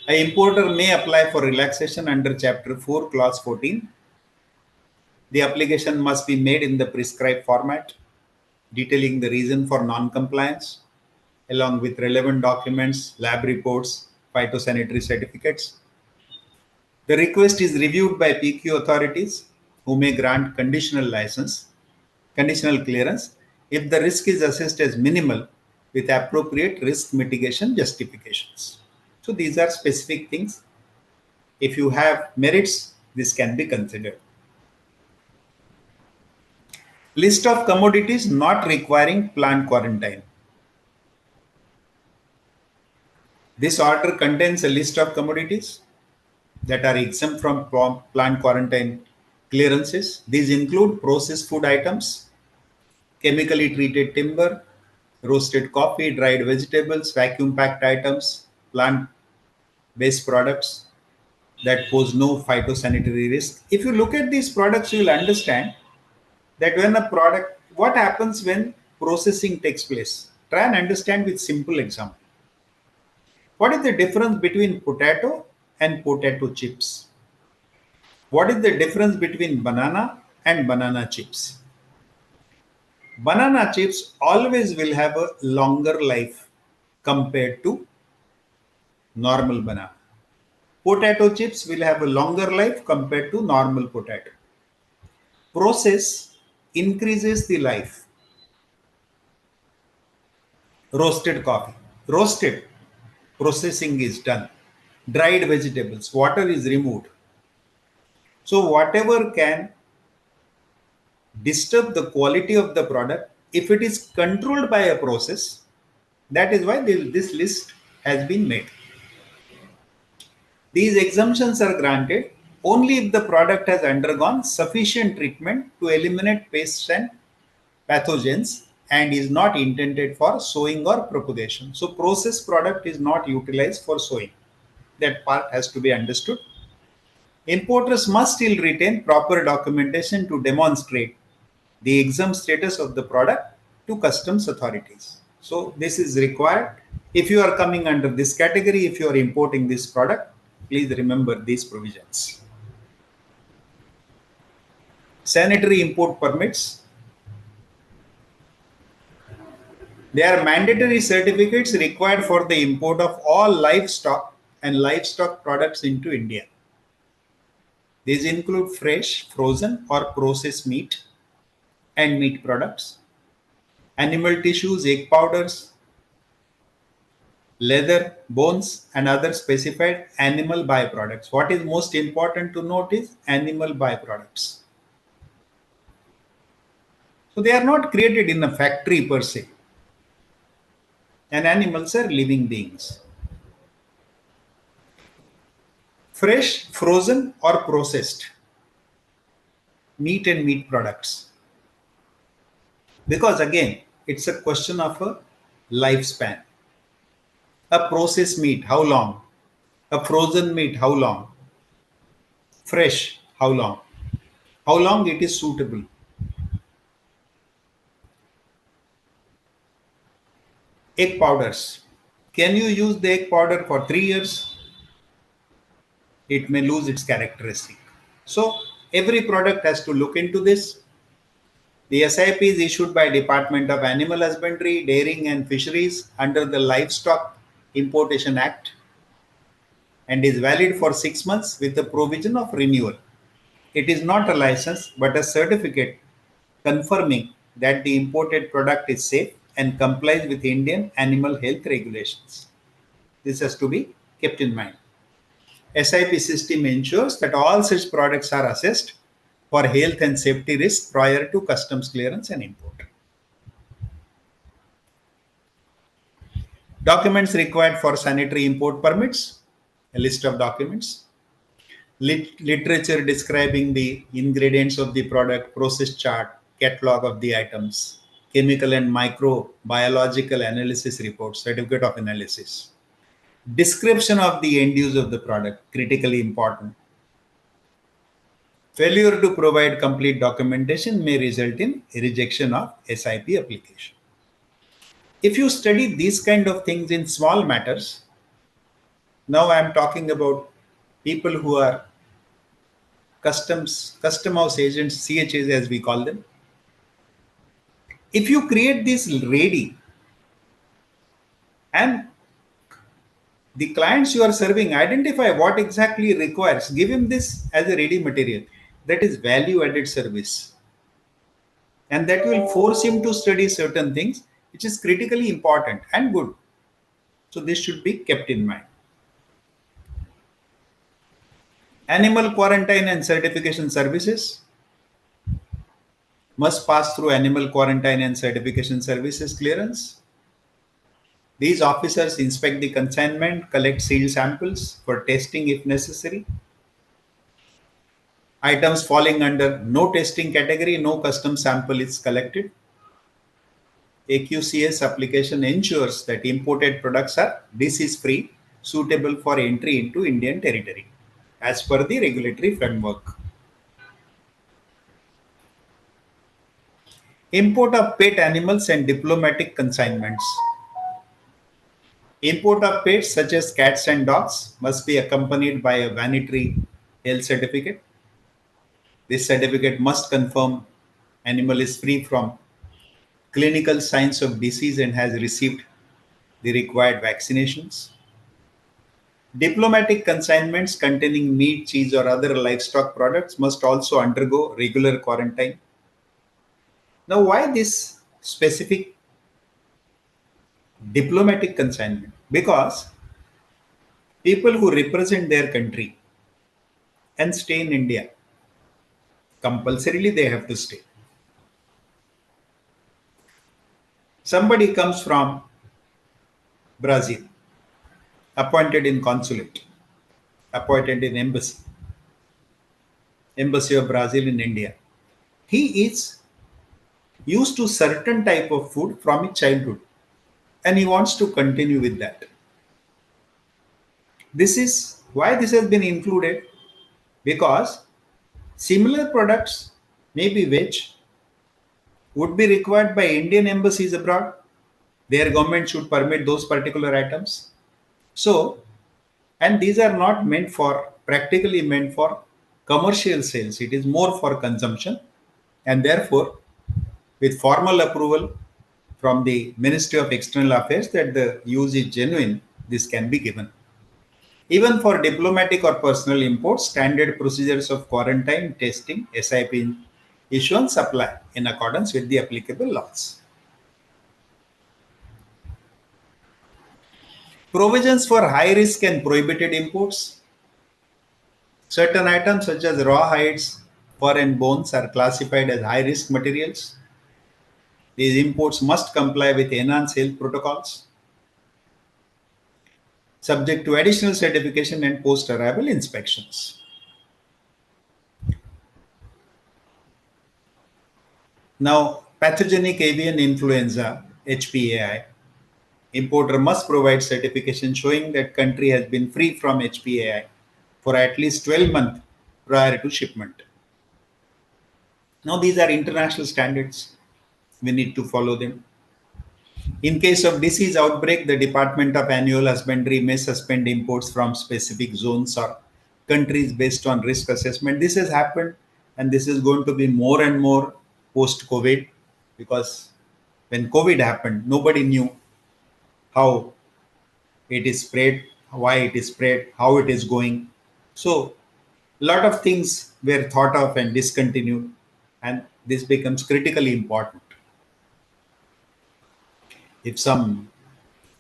an importer may apply for relaxation under Chapter 4, Clause 14. The application must be made in the prescribed format, detailing the reason for non-compliance, along with relevant documents, lab reports, phytosanitary certificates. The request is reviewed by PQ authorities who may grant conditional clearance if the risk is assessed as minimal with appropriate risk mitigation justifications. So these are specific things. If you have merits, this can be considered. List of commodities not requiring plant quarantine. This order contains a list of commodities that are exempt from plant quarantine clearances. These include processed food items, chemically treated timber, roasted coffee, dried vegetables, vacuum packed items, plant based products that pose no phytosanitary risk. If you look at these products, you will understand that when a product, what happens when processing takes place? Try and understand with simple example. What is the difference between potato and potato chips? What is the difference between banana and banana chips? Banana chips always will have a longer life compared to normal banana. Potato chips will have a longer life compared to normal potato. Process increases the life. Roasted coffee. Roasted. Processing is done. Dried vegetables. Water is removed. So whatever can disturb the quality of the product, if it is controlled by a process, that is why this list has been made. These exemptions are granted only if the product has undergone sufficient treatment to eliminate pests and pathogens and is not intended for sowing or propagation. So processed product is not utilized for sowing. That part has to be understood. Importers must still retain proper documentation to demonstrate the exempt status of the product to customs authorities. So this is required. If you are coming under this category, if you are importing this product, please remember these provisions. Sanitary import permits. They are mandatory certificates required for the import of all livestock and livestock products into India. These include fresh, frozen, or processed meat and meat products, animal tissues, egg powders, leather, bones, and other specified animal byproducts. What is most important to note is animal byproducts. So they are not created in a factory per se, and animals are living beings. Fresh, frozen, or processed meat and meat products. Because again, it's a question of a lifespan. A processed meat, how long? A frozen meat, how long? Fresh, how long? How long it is suitable? Egg powders. Can you use the egg powder for 3 years? It may lose its characteristic. So every product has to look into this. The SIP is issued by Department of Animal Husbandry, Dairying and Fisheries under the Livestock Importation Act and is valid for 6 months with the provision of renewal. It is not a license but a certificate confirming that the imported product is safe and complies with Indian animal health regulations. This has to be kept in mind. SIP system ensures that all such products are assessed for health and safety risk prior to customs clearance and import. Documents required for sanitary import permits, a list of documents. Literature describing the ingredients of the product, process chart, catalog of the items, chemical and microbiological analysis reports, certificate of analysis, description of the end use of the product, critically important. Failure to provide complete documentation may result in rejection of SIP application. If you study these kind of things in small matters, now I am talking about people who are custom house agents, CHAs as we call them. If you create this ready and the clients you are serving identify what exactly requires, give him this as a ready material. That is value added service. And that will force him to study certain things, which is critically important and good. So this should be kept in mind. Animal quarantine and certification services must pass through animal quarantine and certification services clearance. These officers inspect the consignment, collect sealed samples for testing if necessary. Items falling under no testing category, no custom sample is collected. AQCS application ensures that imported products are disease free, suitable for entry into Indian territory as per the regulatory framework. Import of pet animals and diplomatic consignments. Import of pets such as cats and dogs must be accompanied by a vanitary health certificate. This certificate must confirm animal is free from clinical signs of disease and has received the required vaccinations. Diplomatic consignments containing meat, cheese, or other livestock products must also undergo regular quarantine. Now, why this specific diplomatic consignment? Because people who represent their country and stay in India, compulsorily they have to stay. Somebody comes from Brazil, appointed in consulate, appointed in embassy of Brazil in India. He is used to certain type of food from his childhood and he wants to continue with that. This is why this has been included, because similar products, maybe which would be required by Indian embassies abroad. Their government should permit those particular items. So, and these are not meant for, practically meant for commercial sales. It is more for consumption. And therefore, with formal approval from the Ministry of External Affairs that the use is genuine, this can be given. Even for diplomatic or personal imports, standard procedures of quarantine, testing, SIP issuance apply in accordance with the applicable laws. Provisions for high risk and prohibited imports. Certain items such as raw hides, fur and bones are classified as high risk materials. These imports must comply with enhanced health protocols, subject to additional certification and post arrival inspections. Now, pathogenic avian influenza, HPAI, importer must provide certification showing that country has been free from HPAI for at least 12 months prior to shipment. Now, these are international standards. We need to follow them. In case of disease outbreak, the Department of Annual Husbandry may suspend imports from specific zones or countries based on risk assessment. This has happened and this is going to be more and more post COVID, because when COVID happened, nobody knew how it is spread, why it is spread, how it is going. So, a lot of things were thought of and discontinued, and this becomes critically important. If some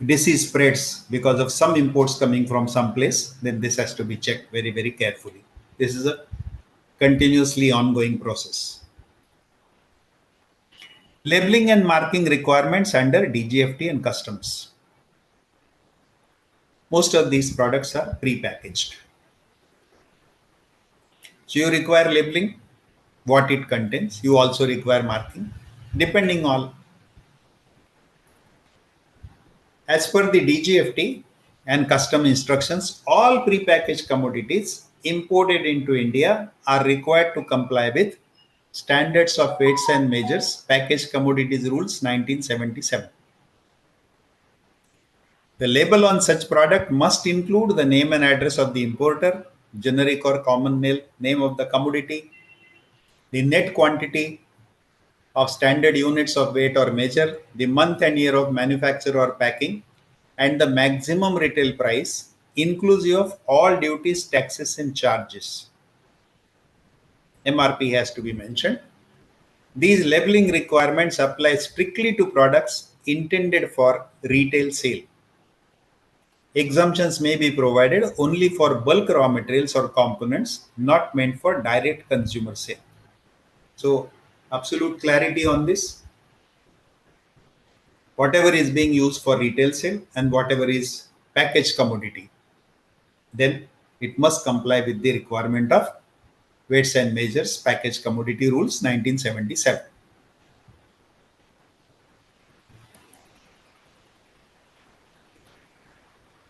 disease spreads because of some imports coming from some place, then this has to be checked very, very carefully. This is a continuously ongoing process. Labeling and marking requirements under DGFT and customs. Most of these products are pre-packaged. So you require labeling, what it contains. You also require marking, depending on. As per the DGFT and custom instructions, all prepackaged commodities imported into India are required to comply with Standards of Weights and Measures Packaged Commodities Rules 1977. The label on such product must include the name and address of the importer, generic or common name of the commodity, the net quantity of standard units of weight or measure, the month and year of manufacture or packing, and the maximum retail price, inclusive of all duties, taxes, and charges. MRP has to be mentioned. These labeling requirements apply strictly to products intended for retail sale. Exemptions may be provided only for bulk raw materials or components not meant for direct consumer sale. So, absolute clarity on this. Whatever is being used for retail sale and whatever is packaged commodity, then it must comply with the requirement of Weights and Measures Packaged Commodity Rules 1977.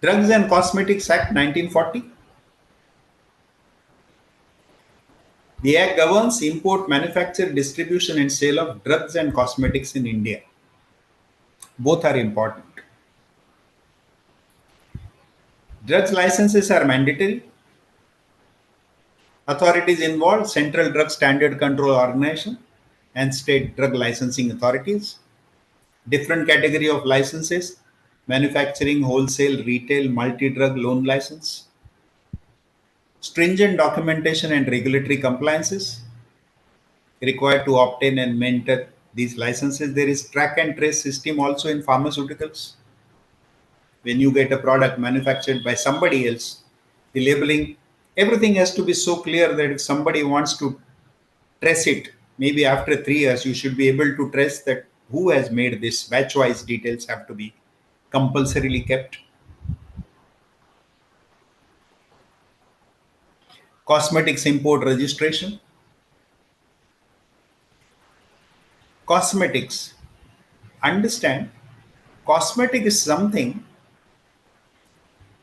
Drugs and Cosmetics Act 1940. The Act governs import, manufacture, distribution, and sale of drugs and cosmetics in India. Both are important. Drugs licenses are mandatory. Authorities involved: Central Drug Standard Control Organization and state drug licensing authorities. Different category of licenses: manufacturing, wholesale, retail, multi-drug, loan license. Stringent documentation and regulatory compliances required to obtain and maintain these licenses. There is track and trace system also in pharmaceuticals. When you get a product manufactured by somebody else, the labeling, everything has to be so clear that if somebody wants to trace it, maybe after 3 years, you should be able to trace that who has made this. Batch wise details have to be compulsorily kept. Cosmetics import registration. Cosmetics. Understand, cosmetic is something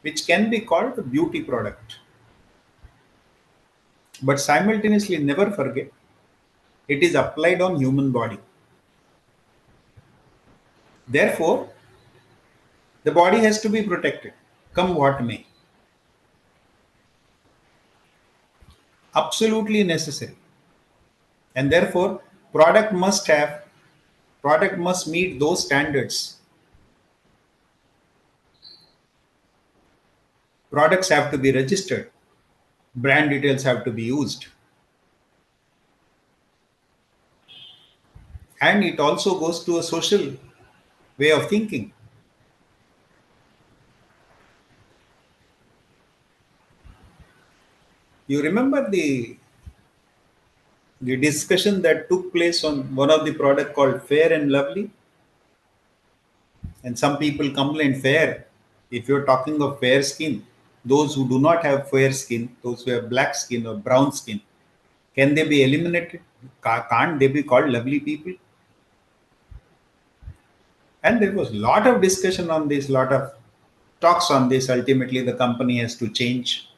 which can be called a beauty product. But simultaneously, never forget, it is applied on human body. Therefore, the body has to be protected, come what may. Absolutely necessary. And therefore, product must meet those standards. Products have to be registered. Brand details have to be used. And it also goes to a social way of thinking. You remember the discussion that took place on one of the product called Fair and Lovely? And some people complain, fair. If you're talking of fair skin, those who do not have fair skin, those who have black skin or brown skin, can they be eliminated? Can't they be called lovely people? And there was a lot of discussion on this, lot of talks on this. Ultimately, the company has to change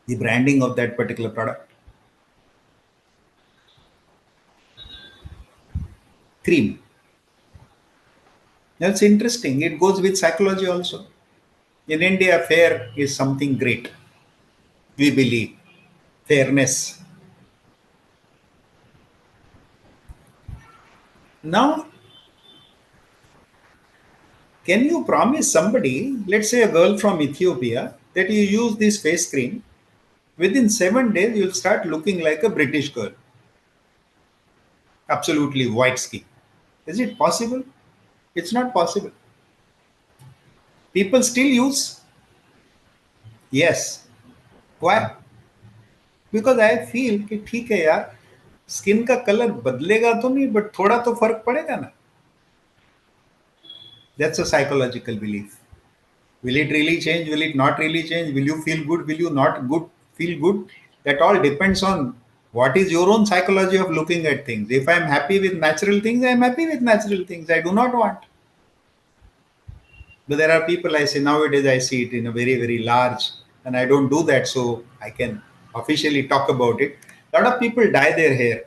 the branding of that particular product. Cream. That's interesting. It goes with psychology also. In India, fair is something great. We believe fairness. Now, can you promise somebody, let's say a girl from Ethiopia, that you use this face cream, within 7 days you'll start looking like a British girl? Absolutely white skin. Is it possible? It's not possible. People still use? Yes. Why? Because I feel कि ठीक है यार, skin का colour बदलेगा तो नहीं, but थोड़ा तो फर्क पड़ेगा ना. That's a psychological belief. Will it really change? Will it not really change? Will you feel good? Will you not good feel good? That all depends on what is your own psychology of looking at things. If I'm happy with natural things, I'm happy with natural things. I do not want. But there are people I see nowadays, I see it in a very, very large, and I don't do that, so I can officially talk about it. A lot of people dye their hair,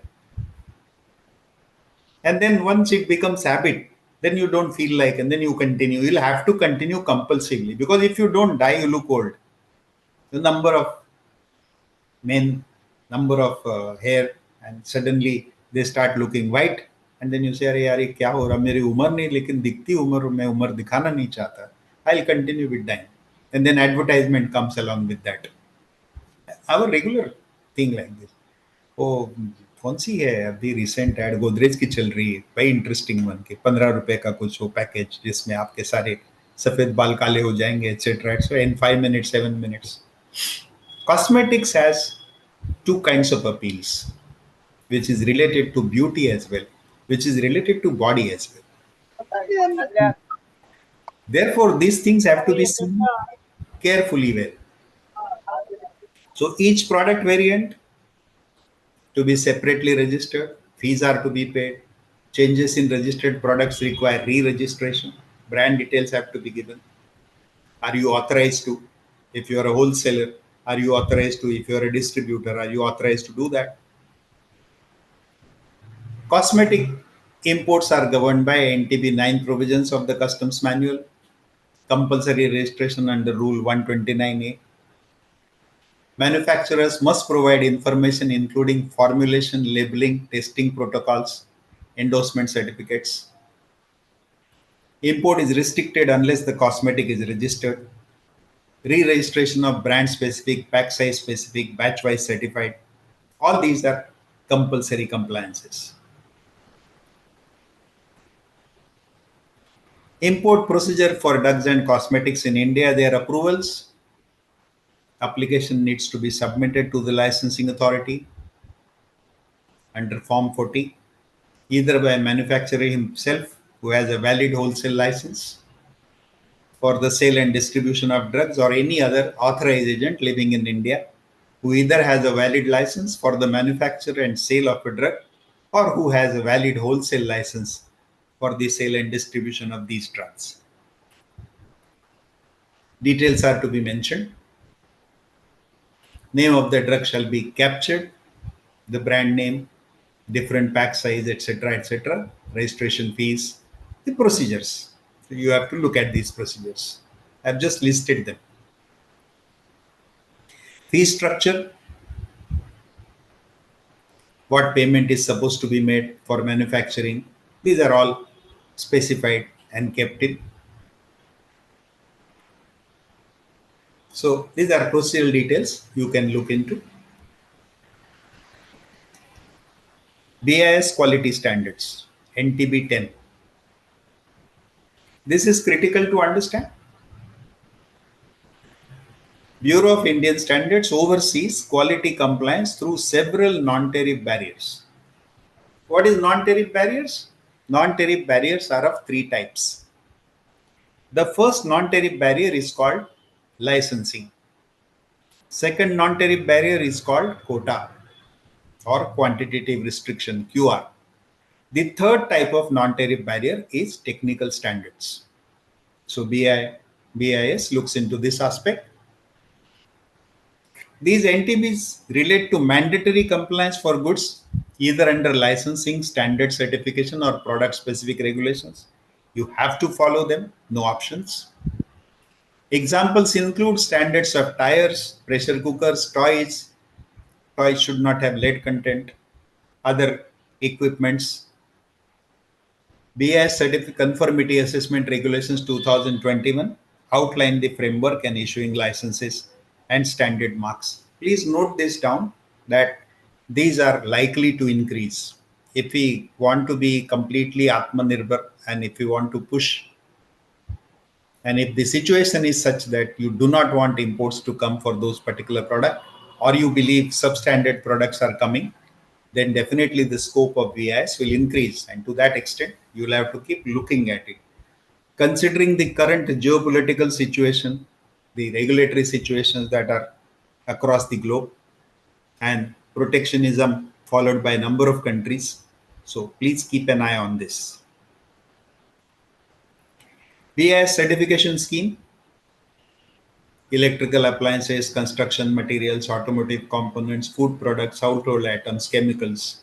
and then once it becomes habit, then you don't feel like, and then you continue. You'll have to continue compulsively because if you don't dye, you look old. The number of men, number of hair, and suddenly they start looking white, and then you say, अरे यार ये क्या हो रहा, मेरी उम्र नहीं लेकिन दिखती उम्र, मैं उम्र दिखाना नहीं चाहता. I'll continue with dyeing, and then advertisement comes along with that. Our regular thing like this. ओ कौन सी है अभी रिसेंट एड गोदरेज की चल रही है, भाई इंटरेस्टिंग वन के 15 रुपए का कुछ हो पैकेज जिसमें आपके सारे सफेद बाल काले हो जाएंगे etcetera etcetera in 5 minutes 7 minutes. Cosmetics has two kinds of appeals, which is related to beauty as well, which is related to body as well. Therefore, these things have to be seen carefully well. So each product variant to be separately registered, fees are to be paid. Changes in registered products require re-registration. Brand details have to be given. Are you authorized to? If you are a wholesaler, are you authorized to? If you are a distributor, are you authorized to do that? Cosmetic imports are governed by NTB 9 provisions of the Customs Manual. Compulsory registration under Rule 129A. Manufacturers must provide information including formulation, labeling, testing protocols, endorsement certificates. Import is restricted unless the cosmetic is registered. Re-registration of brand specific, pack size specific, batch wise certified. All these are compulsory compliances. Import procedure for drugs and cosmetics in India, their approvals. Application needs to be submitted to the licensing authority under Form 40, either by manufacturer himself who has a valid wholesale license for the sale and distribution of drugs, or any other authorized agent living in India who either has a valid license for the manufacture and sale of a drug or who has a valid wholesale license for the sale and distribution of these drugs. Details are to be mentioned. Name of the drug shall be captured, the brand name, different pack size, etc., etc., registration fees, the procedures. So you have to look at these procedures. I've just listed them. Fee structure, what payment is supposed to be made for manufacturing. These are all specified and kept in. So these are procedural details you can look into. BIS quality standards, NTB 10. This is critical to understand. Bureau of Indian Standards oversees quality compliance through several non-tariff barriers. What is non-tariff barriers? Non-tariff barriers are of three types. The first non-tariff barrier is called licensing. Second non-tariff barrier is called quota or quantitative restriction, QR. The third type of non-tariff barrier is technical standards. So BIS looks into this aspect. These NTBs relate to mandatory compliance for goods either under licensing, standard certification, or product specific regulations. You have to follow them, no options. Examples include standards of tires, pressure cookers, toys. Toys should not have lead content. Other equipments. BIS Conformity Assessment Regulations 2021 outline the framework and issuing licenses and standard marks. Please note this down that these are likely to increase. If we want to be completely Atmanirbhar and if we want to push, and if the situation is such that you do not want imports to come for those particular products, or you believe substandard products are coming, then definitely the scope of BIS will increase. And to that extent, you'll have to keep looking at it. Considering the current geopolitical situation, the regulatory situations that are across the globe, and protectionism followed by a number of countries. So please keep an eye on this. BIS certification scheme, electrical appliances, construction materials, automotive components, food products, household items, chemicals,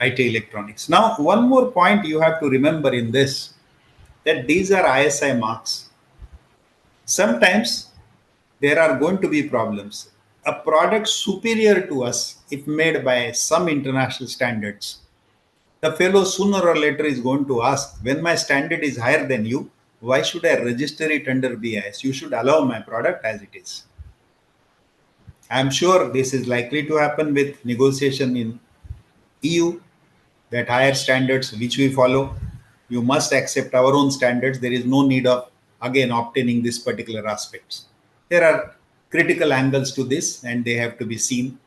IT electronics. Now, one more point you have to remember in this, that these are ISI marks. Sometimes there are going to be problems. A product superior to us, if made by some international standards, the fellow sooner or later is going to ask, when my standard is higher than you, why should I register it under BIS? You should allow my product as it is. I'm sure this is likely to happen with negotiation in EU, that higher standards which we follow, you must accept our own standards. There is no need of again obtaining this particular aspects. There are critical angles to this and they have to be seen.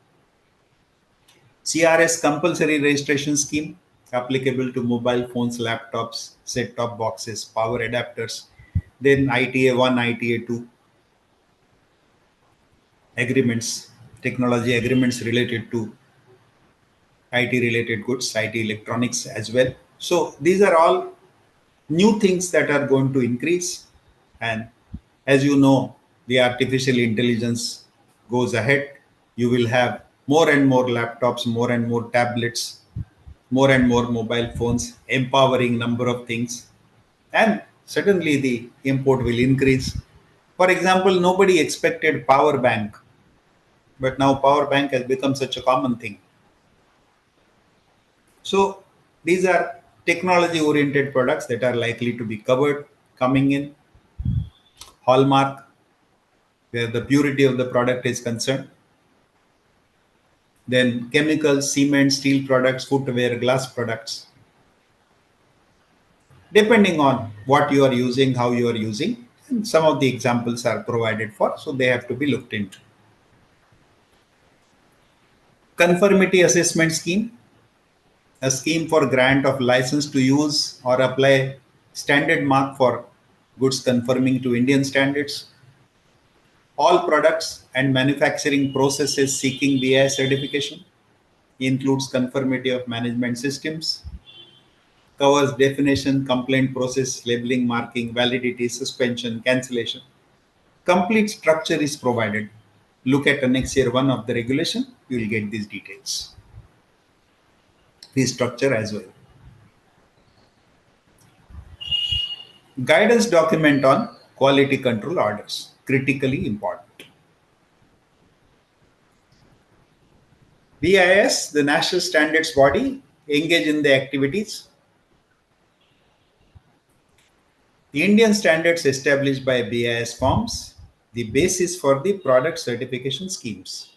CRS compulsory registration scheme applicable to mobile phones, laptops, set-top boxes, power adapters. Then ITA 1, ITA 2 agreements, technology agreements related to IT related goods, IT electronics as well. So these are all new things that are going to increase. And as you know, the artificial intelligence goes ahead. You will have more and more laptops, more and more tablets, more and more mobile phones, empowering number of things. And suddenly the import will increase. For example, nobody expected power bank, but now power bank has become such a common thing. So these are technology oriented products that are likely to be covered coming in. Hallmark, where the purity of the product is concerned. Then chemicals, cement, steel products, footwear, glass products. Depending on what you are using, how you are using, and some of the examples are provided for, so they have to be looked into. Conformity assessment scheme, a scheme for grant of license to use or apply standard mark for goods conforming to Indian standards. All products and manufacturing processes seeking BI certification, includes conformity of management systems, covers definition, complaint process, labeling, marking, validity, suspension, cancellation. Complete structure is provided. Look at Annex Year 1 of the regulation, you will get these details. Fee structure as well. Guidance document on quality control orders, critically important. BIS, the national standards body, engage in the activities. The Indian standards established by BIS forms the basis for the product certification schemes,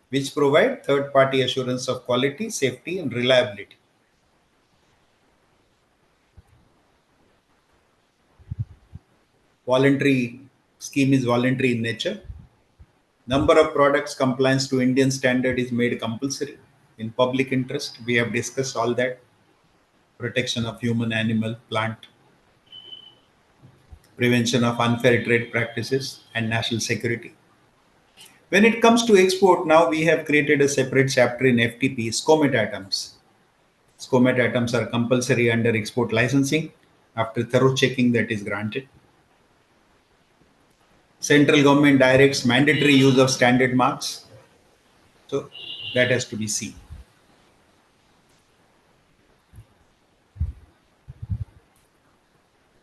which provide third-party assurance of quality, safety, and reliability. Voluntary scheme is voluntary in nature. Number of products compliance to Indian standard is made compulsory. In public interest, we have discussed all that. Protection of human, animal, plant, prevention of unfair trade practices, and national security. When it comes to export, now we have created a separate chapter in FTP, SCOMET items. SCOMET items are compulsory under export licensing after thorough checking that is granted. Central government directs mandatory use of standard marks. So that has to be seen.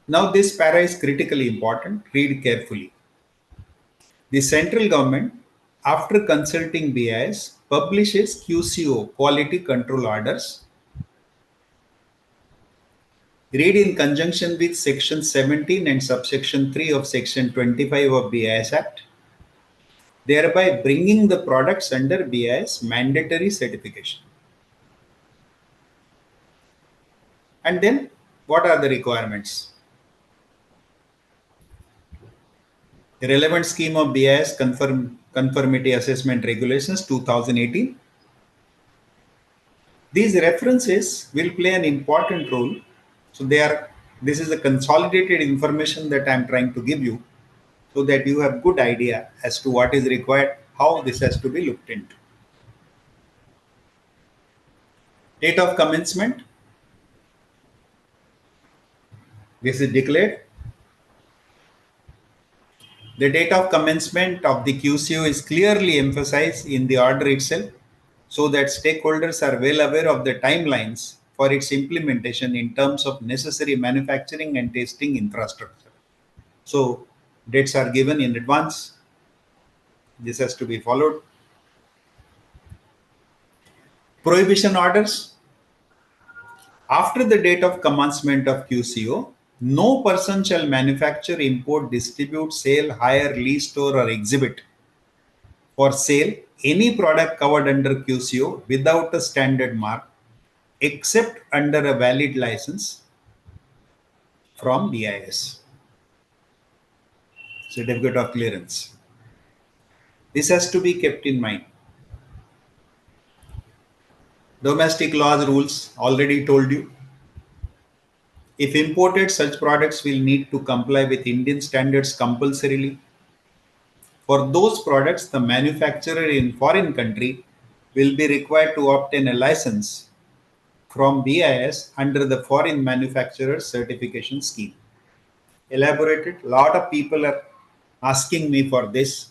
Now this para is critically important. Read carefully. The central government, after consulting BIS, publishes QCO, quality control orders. Read in conjunction with section 17 and subsection 3 of section 25 of BIS Act, thereby bringing the products under BIS mandatory certification. And then what are the requirements? The relevant scheme of BIS Conformity Assessment Regulations 2018. These references will play an important role. So this is a consolidated information that I'm trying to give you so that you have good idea as to what is required, how this has to be looked into. Date of commencement, this is declared. The date of commencement of the QCO is clearly emphasized in the order itself so that stakeholders are well aware of the timelines for its implementation in terms of necessary manufacturing and testing infrastructure. So, dates are given in advance. This has to be followed. Prohibition orders. After the date of commencement of QCO, no person shall manufacture, import, distribute, sell, hire, lease, store, or exhibit for sale any product covered under QCO without a standard mark except under a valid license from BIS, certificate of clearance. This has to be kept in mind. Domestic laws rules already told you. If imported, such products will need to comply with Indian standards compulsorily. For those products, the manufacturer in foreign country will be required to obtain a license from BIS under the Foreign Manufacturer Certification Scheme. Elaborated. Lot of people are asking me for this,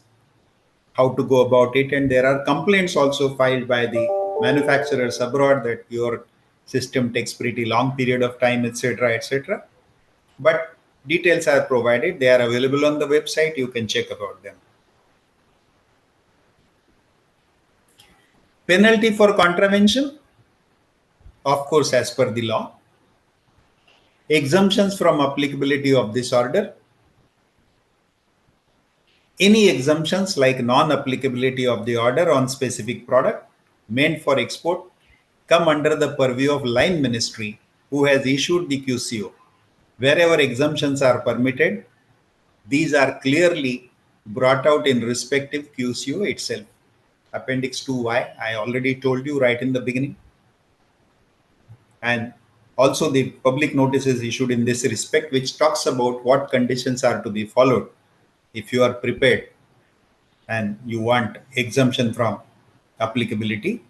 how to go about it, and there are complaints also filed by the manufacturers abroad that your system takes pretty long period of time, etc., etc. But details are provided. They are available on the website. You can check about them. Penalty for contravention, of course, as per the law. Exemptions from applicability of this order. Any exemptions like non-applicability of the order on specific product meant for export come under the purview of line ministry who has issued the QCO. Wherever exemptions are permitted, these are clearly brought out in respective QCO itself. Appendix 2Y, I already told you right in the beginning. And also the public notice is issued in this respect, which talks about what conditions are to be followed if you are prepared and you want exemption from applicability,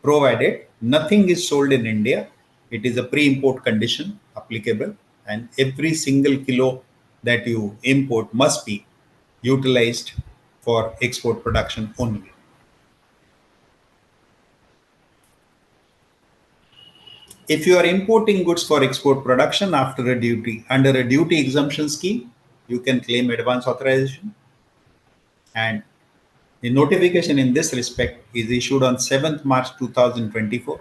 provided nothing is sold in India. It is a pre-import condition applicable, and every single kilo that you import must be utilized for export production only. If you are importing goods for export production after a duty under a duty exemption scheme, you can claim advance authorization, and the notification in this respect is issued on 7th March 2024.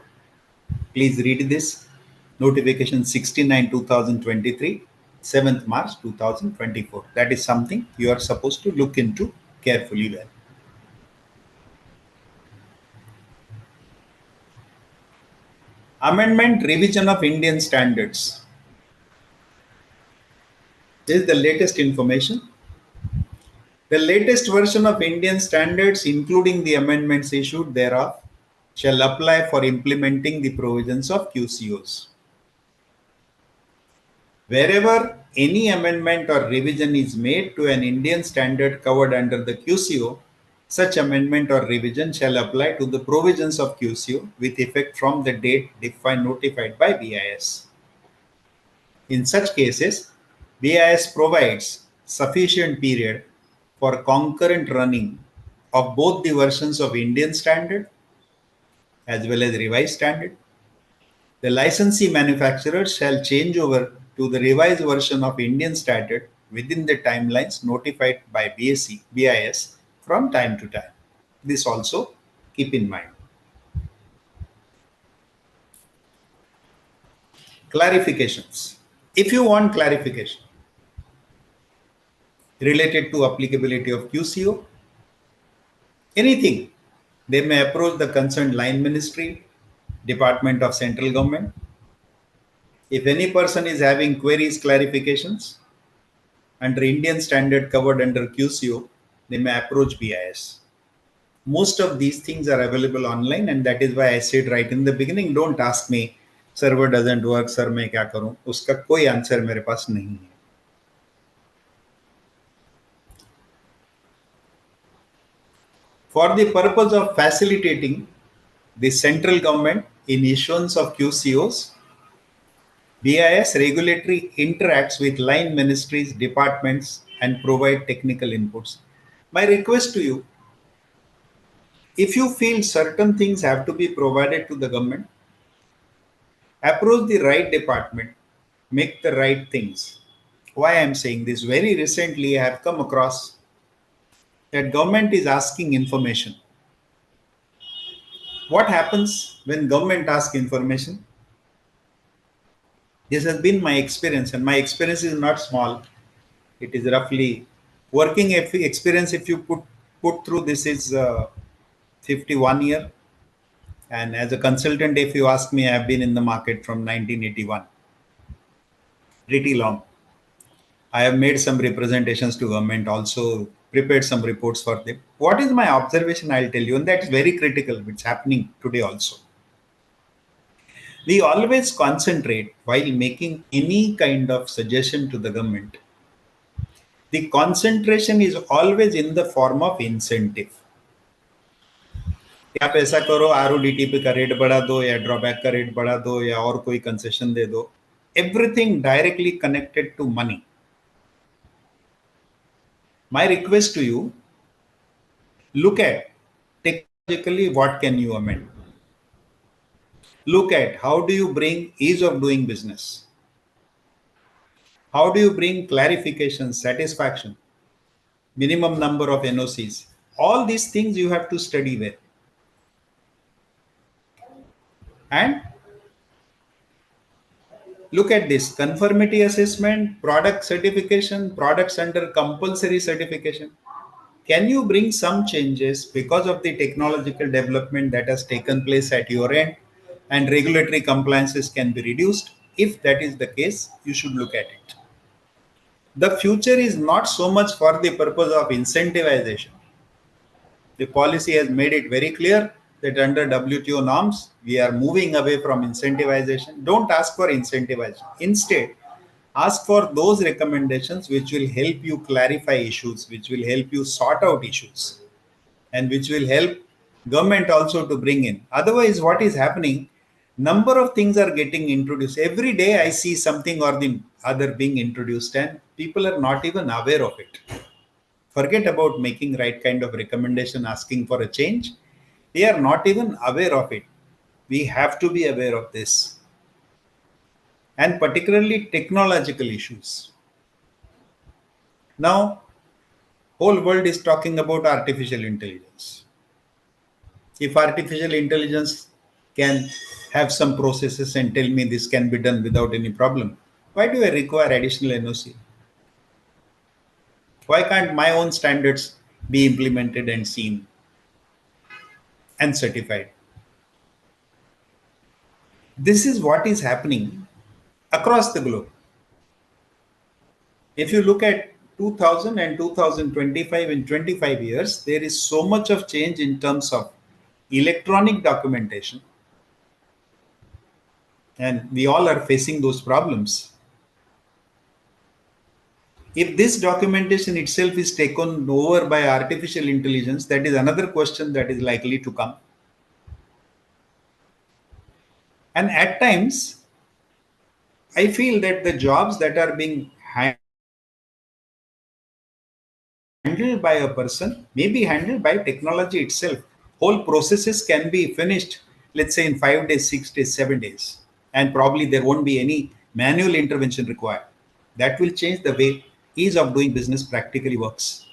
Please read this. Notification 69/2023, 7th March 2024. That is something you are supposed to look into carefully well. Amendment revision of Indian standards. This is the latest information. The latest version of Indian standards, including the amendments issued thereof, shall apply for implementing the provisions of QCOs. Wherever any amendment or revision is made to an Indian standard covered under the QCO, such amendment or revision shall apply to the provisions of QCO with effect from the date defined notified by BIS. In such cases, BIS provides sufficient period for concurrent running of both the versions of Indian standard as well as revised standard. The licensee manufacturer shall change over to the revised version of Indian standard within the timelines notified by BIS from time to time. This also keep in mind. Clarifications. If you want clarification related to applicability of QCO, anything, they may approach the concerned line ministry, Department of Central Government. If any person is having queries, clarifications under Indian standard covered under QCO, they may approach BIS. Most of these things are available online, and that is why I said right in the beginning, don't ask me, server doesn't work, sir, मैं क्या करूं? उसका कोई answer मेरे पास नहीं है. For the purpose of facilitating the central government in issuance of QCOs, BIS regulatory interacts with line ministries, departments, and provide technical inputs. My request to you, if you feel certain things have to be provided to the government, approach the right department, make the right things. Why I am saying this? Very recently, I have come across that government is asking information. What happens when government asks information? This has been my experience, and my experience is not small. It is roughly working experience. If you put through this is 51 year, and as a consultant, if you ask me, I have been in the market from 1981, pretty long. I have made some representations to government, also prepared some reports for them. What is my observation? I'll tell you, and that's very critical. It's happening today also. We always concentrate while making any kind of suggestion to the government. The concentration is always in the form of incentive. आप ऐसा करो, RODT पे का rate बढ़ा दो या drawback का rate बढ़ा दो या और कोई कंसेशन दे दो. Everything directly connected to money. My request to you, look at technologically what can you amend. Look at how do you bring ease of doing business. How do you bring clarification, satisfaction, minimum number of NOCs. All these things you have to study well. And look at this conformity assessment, product certification, products under compulsory certification. Can you bring some changes because of the technological development that has taken place at your end and regulatory compliances can be reduced? If that is the case, you should look at it. The future is not so much for the purpose of incentivization. The policy has made it very clear that under WTO norms, we are moving away from incentivization. Don't ask for incentivization. Instead, ask for those recommendations which will help you clarify issues, which will help you sort out issues, and which will help government also to bring in. Otherwise, what is happening? Number of things are getting introduced. Every day I see something or the other being introduced, and people are not even aware of it. Forget about making right kind of recommendation, asking for a change. They are not even aware of it. We have to be aware of this, and particularly technological issues. Now, whole world is talking about artificial intelligence. If artificial intelligence can have some processes and tell me this can be done without any problem, why do I require additional NOC? Why can't my own standards be implemented and seen and certified? This is what is happening across the globe. If you look at 2000 and 2025, in 25 years, there is so much of change in terms of electronic documentation, and we all are facing those problems. If this documentation itself is taken over by artificial intelligence, that is another question that is likely to come. And at times, I feel that the jobs that are being handled by a person may be handled by technology itself. Whole processes can be finished, let's say in 5 days, 6 days, 7 days, and probably there won't be any manual intervention required. That will change the way ease of doing business practically works.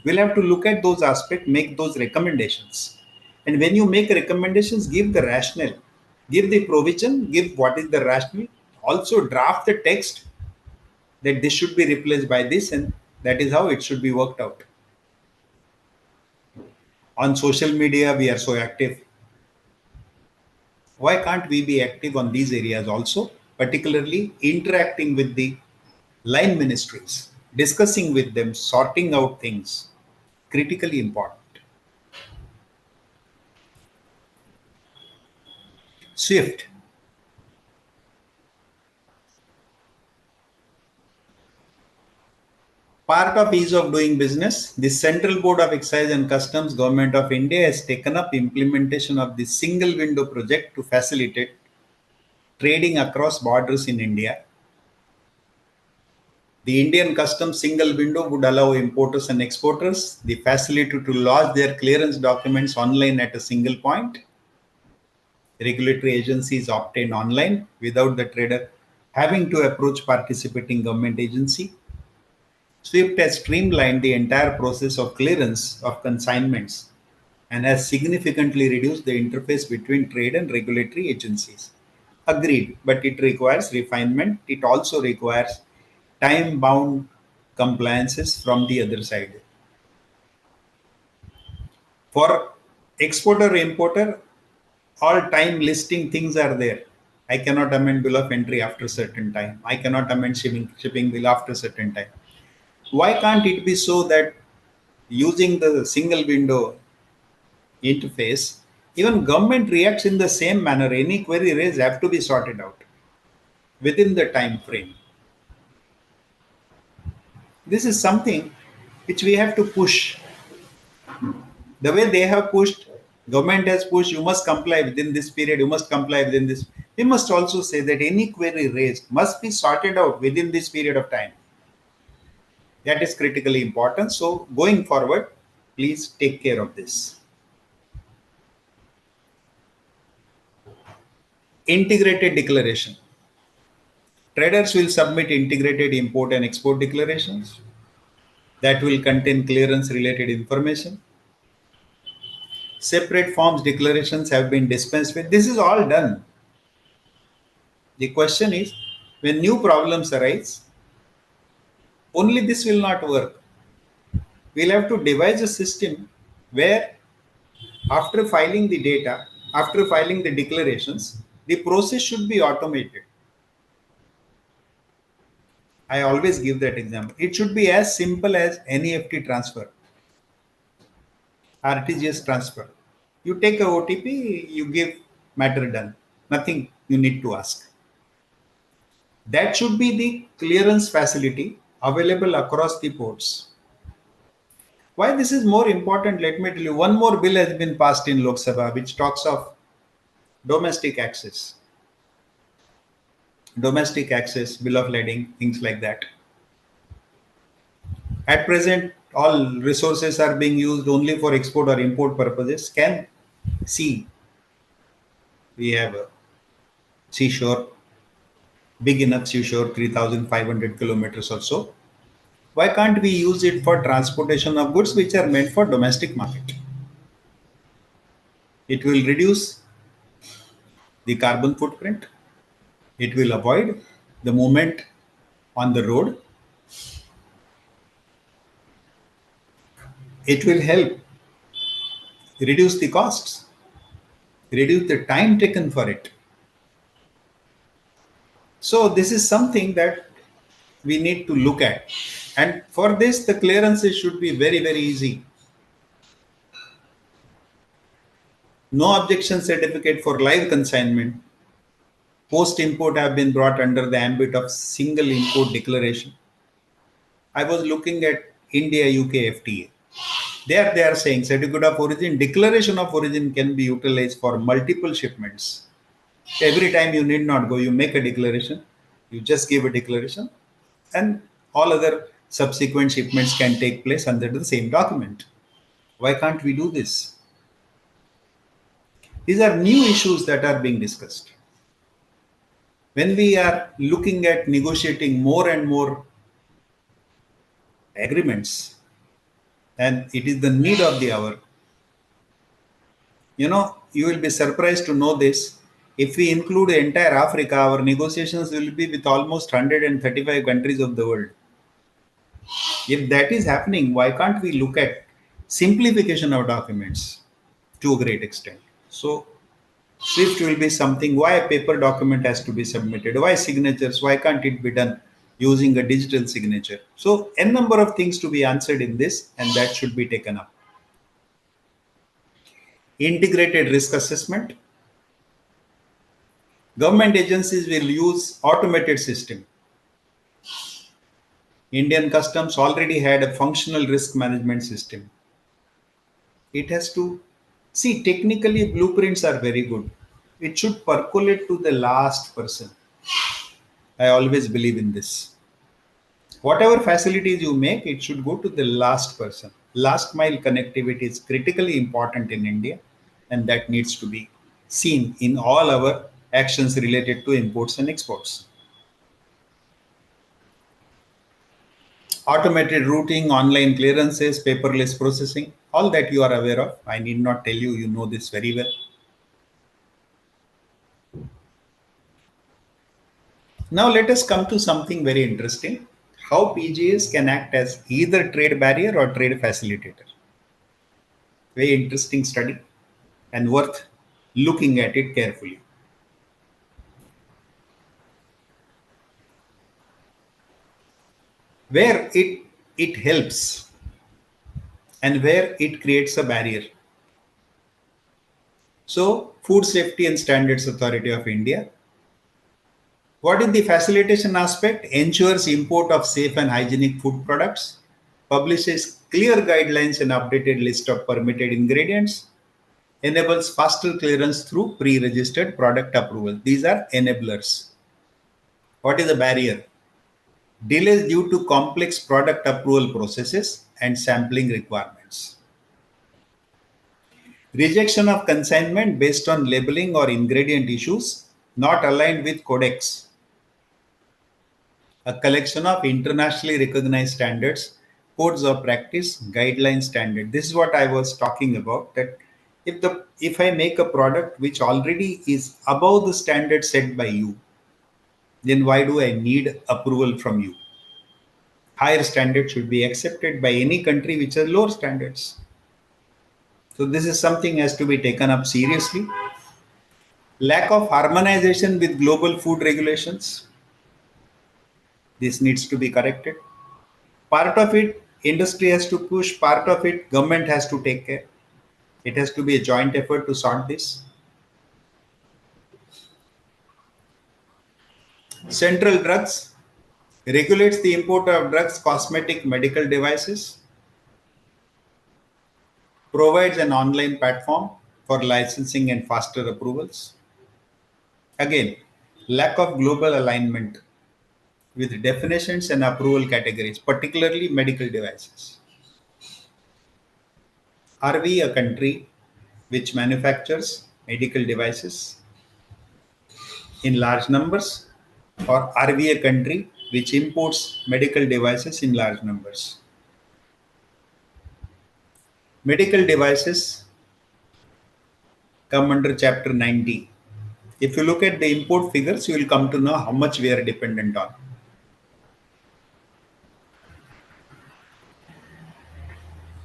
We'll have to look at those aspects, make those recommendations. And when you make recommendations, give the rationale, give the provision, give what is the rationale. Also draft the text that this should be replaced by this, and that is how it should be worked out. On social media, we are so active. Why can't we be active on these areas also, particularly interacting with the line ministries, discussing with them, sorting out things, critically important. Swift. Part of ease of doing business, the Central Board of Excise and Customs, Government of India has taken up implementation of the single window project to facilitate trading across borders in India. The Indian customs single window would allow importers and exporters the facility to lodge their clearance documents online at a single point. Regulatory agencies obtained online without the trader having to approach participating government agency. SWIFT has streamlined the entire process of clearance of consignments and has significantly reduced the interface between trade and regulatory agencies. Agreed, but it requires refinement. It also requires time bound compliances from the other side. For exporter importer, all time listing things are there. I cannot amend bill of entry after certain time. I cannot amend shipping bill after certain time. Why can't it be so that using the single window interface, even government reacts in the same manner? Any query raised have to be sorted out within the time frame. This is something which we have to push. The way they have pushed, government has pushed, you must comply within this period, you must comply within this. We must also say that any query raised must be sorted out within this period of time. That is critically important. So, going forward, please take care of this. Integrated declaration. Traders will submit integrated import and export declarations that will contain clearance related information. Separate forms declarations have been dispensed with. This is all done. The question is, when new problems arise, only this will not work. We'll have to devise a system where after filing the data, after filing the declarations, the process should be automated. I always give that example. It should be as simple as NEFT transfer, RTGS transfer. You take a OTP, you give, matter done. Nothing you need to ask. That should be the clearance facility available across the ports. Why this is more important, let me tell you. One more bill has been passed in Lok Sabha which talks of domestic access. Domestic access, bill of lading, things like that. At present, all resources are being used only for export or import purposes. Can see we have a seashore, big enough seashore, 3,500 kilometers or so. Why can't we use it for transportation of goods which are meant for domestic market? It will reduce the carbon footprint. It will avoid the movement on the road. It will help reduce the costs, reduce the time taken for it. So this is something that we need to look at. And for this, the clearances should be very, very easy. No objection certificate for live consignment. Post import have been brought under the ambit of single import declaration. I was looking at India UK FTA. There they are saying certificate of origin, declaration of origin can be utilized for multiple shipments. Every time you need not go, you make a declaration, you just give a declaration, and all other subsequent shipments can take place under the same document. Why can't we do this? These are new issues that are being discussed. When we are looking at negotiating more and more agreements, and it is the need of the hour, you will be surprised to know this. If we include the entire Africa, our negotiations will be with almost 135 countries of the world. If that is happening, why can't we look at simplification of documents to a great extent? So, SWIFT will be something. Why a paper document has to be submitted? Why signatures? Why can't it be done using a digital signature? So, n number of things to be answered in this, and that should be taken up. Integrated risk assessment. Government agencies will use automated system. Indian customs already had a functional risk management system. It has to see, technically, blueprints are very good. It should percolate to the last person. I always believe in this. Whatever facilities you make, it should go to the last person. Last mile connectivity is critically important in India, and that needs to be seen in all our actions related to imports and exports. Automated routing, online clearances, paperless processing, all that you are aware of. I need not tell you, you know this very well. Now let us come to something very interesting. How PGAs can act as either trade barrier or trade facilitator. Very interesting study and worth looking at it carefully. Where it helps and where it creates a barrier. So, Food Safety and Standards Authority of India. What is the facilitation aspect? Ensures import of safe and hygienic food products, publishes clear guidelines and updated list of permitted ingredients, enables faster clearance through pre-registered product approval. These are enablers. What is the barrier? Delays due to complex product approval processes and sampling requirements. Rejection of consignment based on labeling or ingredient issues not aligned with codex. A collection of internationally recognized standards, codes of practice, guideline standard. This is what I was talking about, that if I make a product which already is above the standard set by you, then why do I need approval from you? Higher standards should be accepted by any country which has lower standards. So this is something has to be taken up seriously. Lack of harmonization with global food regulations. This needs to be corrected. Part of it, industry has to push, part of it, government has to take care. It has to be a joint effort to sort this. Central drugs regulates the import of drugs, cosmetic, medical devices, provides an online platform for licensing and faster approvals. Again, lack of global alignment with definitions and approval categories, particularly medical devices. Are we a country which manufactures medical devices in large numbers, or are we a country which imports medical devices in large numbers? Medical devices come under chapter 90. If you look at the import figures, you will come to know how much we are dependent on.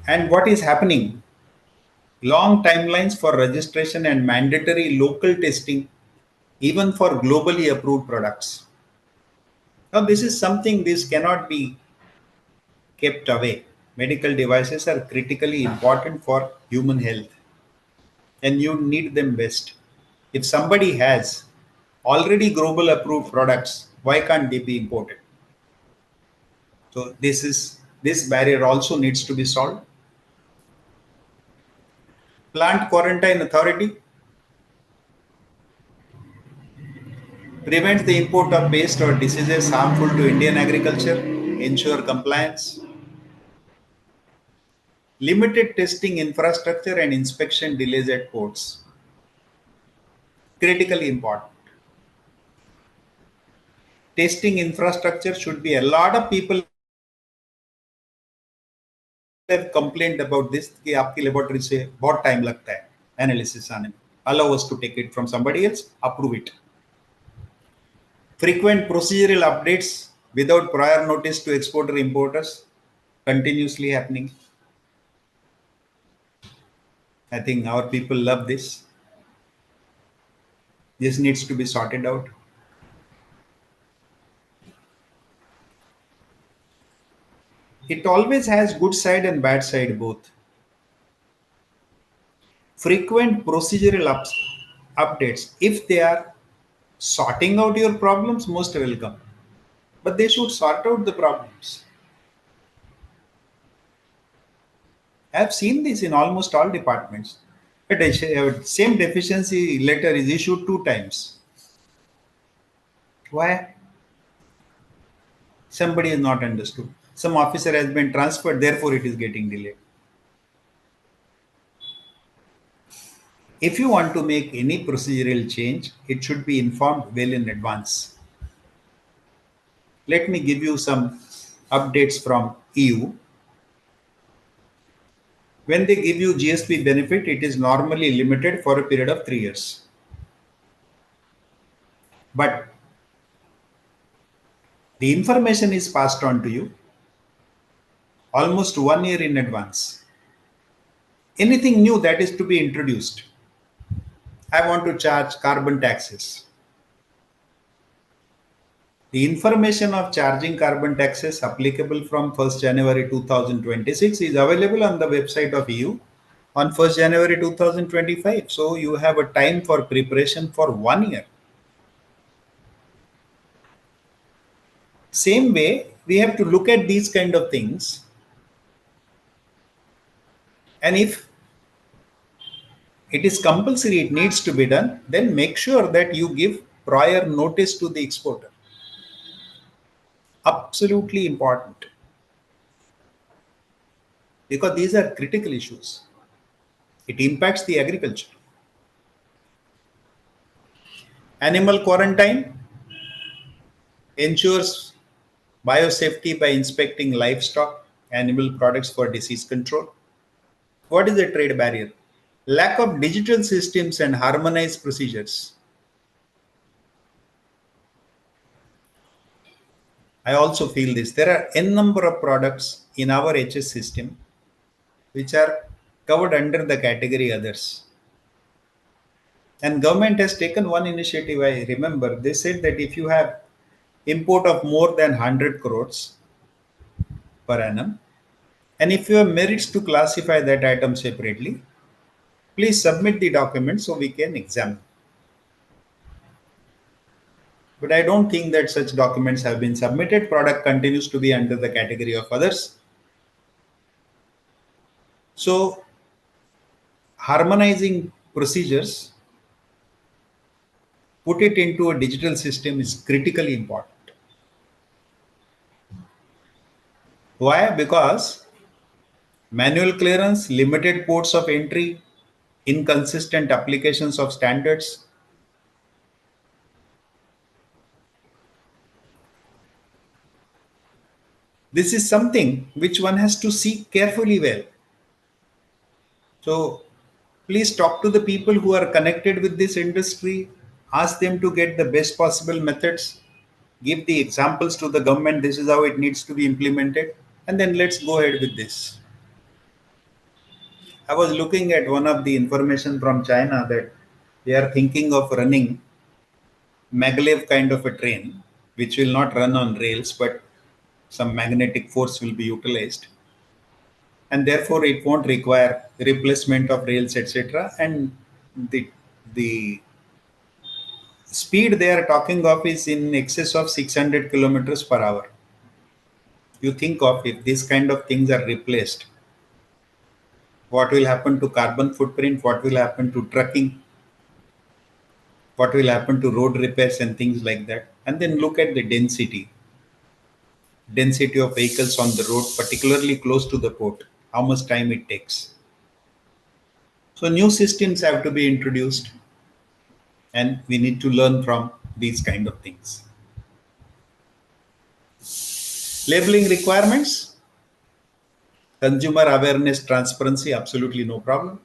And what is happening? Long timelines for registration and mandatory local testing, even for globally approved products. Now, this is something this cannot be kept away. Medical devices are critically important for human health, and you need them best. If somebody has already global approved products, why can't they be imported? So this barrier also needs to be solved. Plant Quarantine Authority prevents the import of waste or diseases harmful to Indian agriculture, ensure compliance. Limited testing infrastructure and inspection delays at ports. Critically important. Testing infrastructure should be, a lot of people have complained about this कि आपकी laboratory से बहुत time लगता है analysis आने में. Allow us to take it from somebody else, approve it. Frequent procedural updates without prior notice to exporter importers continuously happening. I think our people love this. This needs to be sorted out. It always has good side and bad side both. Frequent procedural updates, if they are sorting out your problems, most welcome. But they should sort out the problems. I've seen this in almost all departments. Same deficiency letter is issued 2 times. Why? Somebody is not understood. Some officer has been transferred, therefore it is getting delayed. If you want to make any procedural change, it should be informed well in advance. Let me give you some updates from EU. When they give you GSP benefit, it is normally limited for a period of 3 years. But the information is passed on to you almost 1 year in advance. Anything new that is to be introduced. I want to charge carbon taxes. The information of charging carbon taxes applicable from 1st January 2026 is available on the website of EU on 1st January 2025. So you have a time for preparation for 1 year. Same way, we have to look at these kind of things. And if it is compulsory, it needs to be done, then make sure that you give prior notice to the exporter. Absolutely important. Because these are critical issues. It impacts the agriculture. Animal quarantine ensures biosafety by inspecting livestock, animal products for disease control. What is the trade barrier? Lack of digital systems and harmonized procedures. I also feel this. There are n number of products in our HS system which are covered under the category others. And government has taken one initiative, I remember. They said that if you have import of more than 100 crores per annum, and if you have merits to classify that item separately, please submit the document so we can examine. But I don't think that such documents have been submitted. Product continues to be under the category of others. So harmonizing procedures, put it into a digital system is critically important. Why? Because manual clearance, limited ports of entry, inconsistent applications of standards. This is something which one has to see carefully well. So please talk to the people who are connected with this industry, ask them to get the best possible methods, give the examples to the government, this is how it needs to be implemented, and then let's go ahead with this. I was looking at one of the information from China that they are thinking of running maglev kind of a train, which will not run on rails, but some magnetic force will be utilized. And therefore, it won't require replacement of rails, etc. And the speed they are talking of is in excess of 600 kilometers per hour. You think of if these kind of things are replaced, what will happen to carbon footprint, what will happen to trucking, what will happen to road repairs and things like that. And then look at the density of vehicles on the road, particularly close to the port, how much time it takes. So new systems have to be introduced and we need to learn from these kind of things. Labeling requirements, consumer awareness, transparency, absolutely no problem.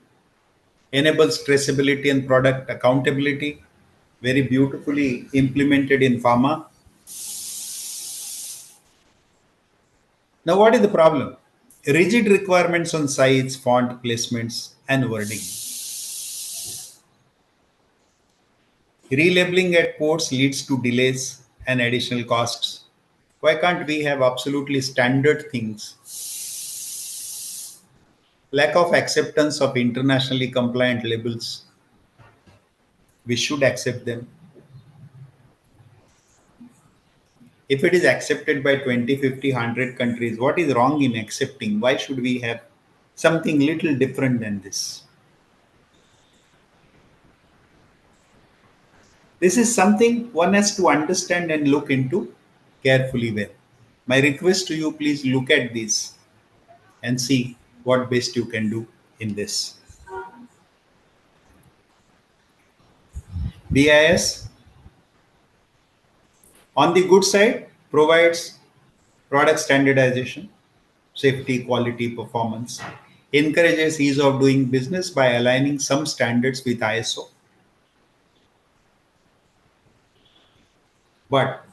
Enables traceability and product accountability, very beautifully implemented in pharma. Now, what is the problem? Rigid requirements on size, font placements, and wording. Relabeling at ports leads to delays and additional costs. Why can't we have absolutely standard things? Lack of acceptance of internationally compliant labels. We should accept them. If it is accepted by 20, 50, 100 countries, what is wrong in accepting? Why should we have something little different than this. This is something one has to understand and look into carefully well. My request to you, please look at this and see what best you can do in this. BIS, on the good side, provides product standardization, safety, quality, performance, encourages ease of doing business by aligning some standards with ISO. But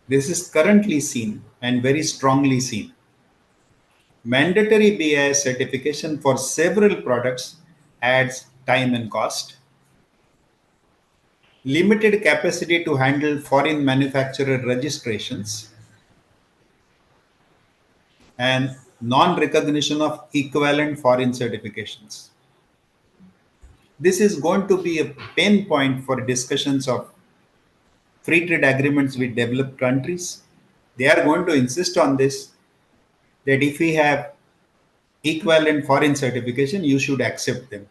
this is currently seen and very strongly seen. Mandatory BIS certification for several products adds time and cost. Limited capacity to handle foreign manufacturer registrations and non-recognition of equivalent foreign certifications. This is going to be a pain point for discussions of free trade agreements with developed countries. They are going to insist on this, that if we have equivalent foreign certification, you should accept them.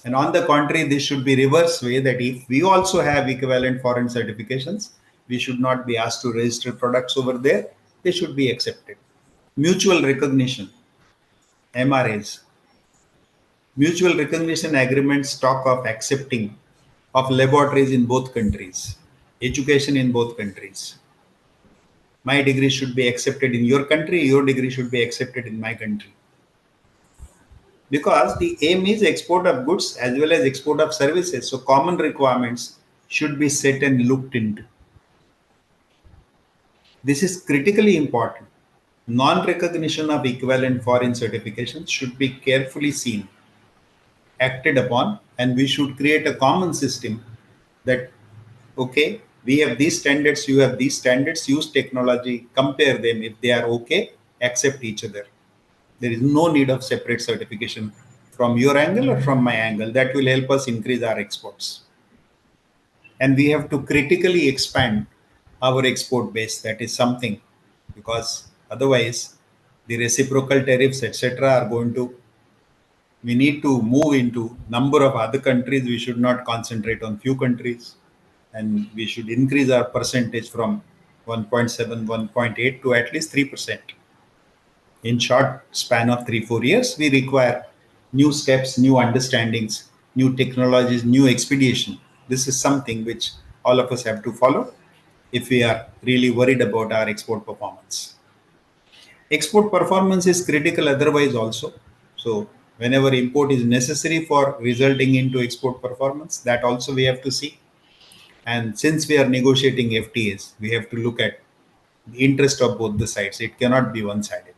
And on the contrary, this should be reverse way, that if we also have equivalent foreign certifications, we should not be asked to register products over there. They should be accepted. Mutual recognition, MRAs. Mutual recognition agreements talk of accepting of laboratories in both countries, education in both countries. My degree should be accepted in your country, your degree should be accepted in my country. Because the aim is export of goods as well as export of services. So common requirements should be set and looked into. This is critically important. Non-recognition of equivalent foreign certifications should be carefully seen, acted upon, and we should create a common system that, okay, we have these standards, you have these standards, use technology, compare them. If they are okay, accept each other. There is no need of separate certification from your angle or from my angle. That will help us increase our exports. And we have to critically expand our export base. That is something, because otherwise the reciprocal tariffs, etc., are going to, we need to move into number of other countries. We should not concentrate on few countries, and we should increase our percentage from 1.7, 1.8 to at least 3%. In short span of 3-4 years, we require new steps, new understandings, new technologies, new expedition. This is something which all of us have to follow if we are really worried about our export performance. Export performance is critical otherwise also. So whenever import is necessary for resulting into export performance, that also we have to see. And since we are negotiating FTAs, we have to look at the interest of both the sides. It cannot be one-sided.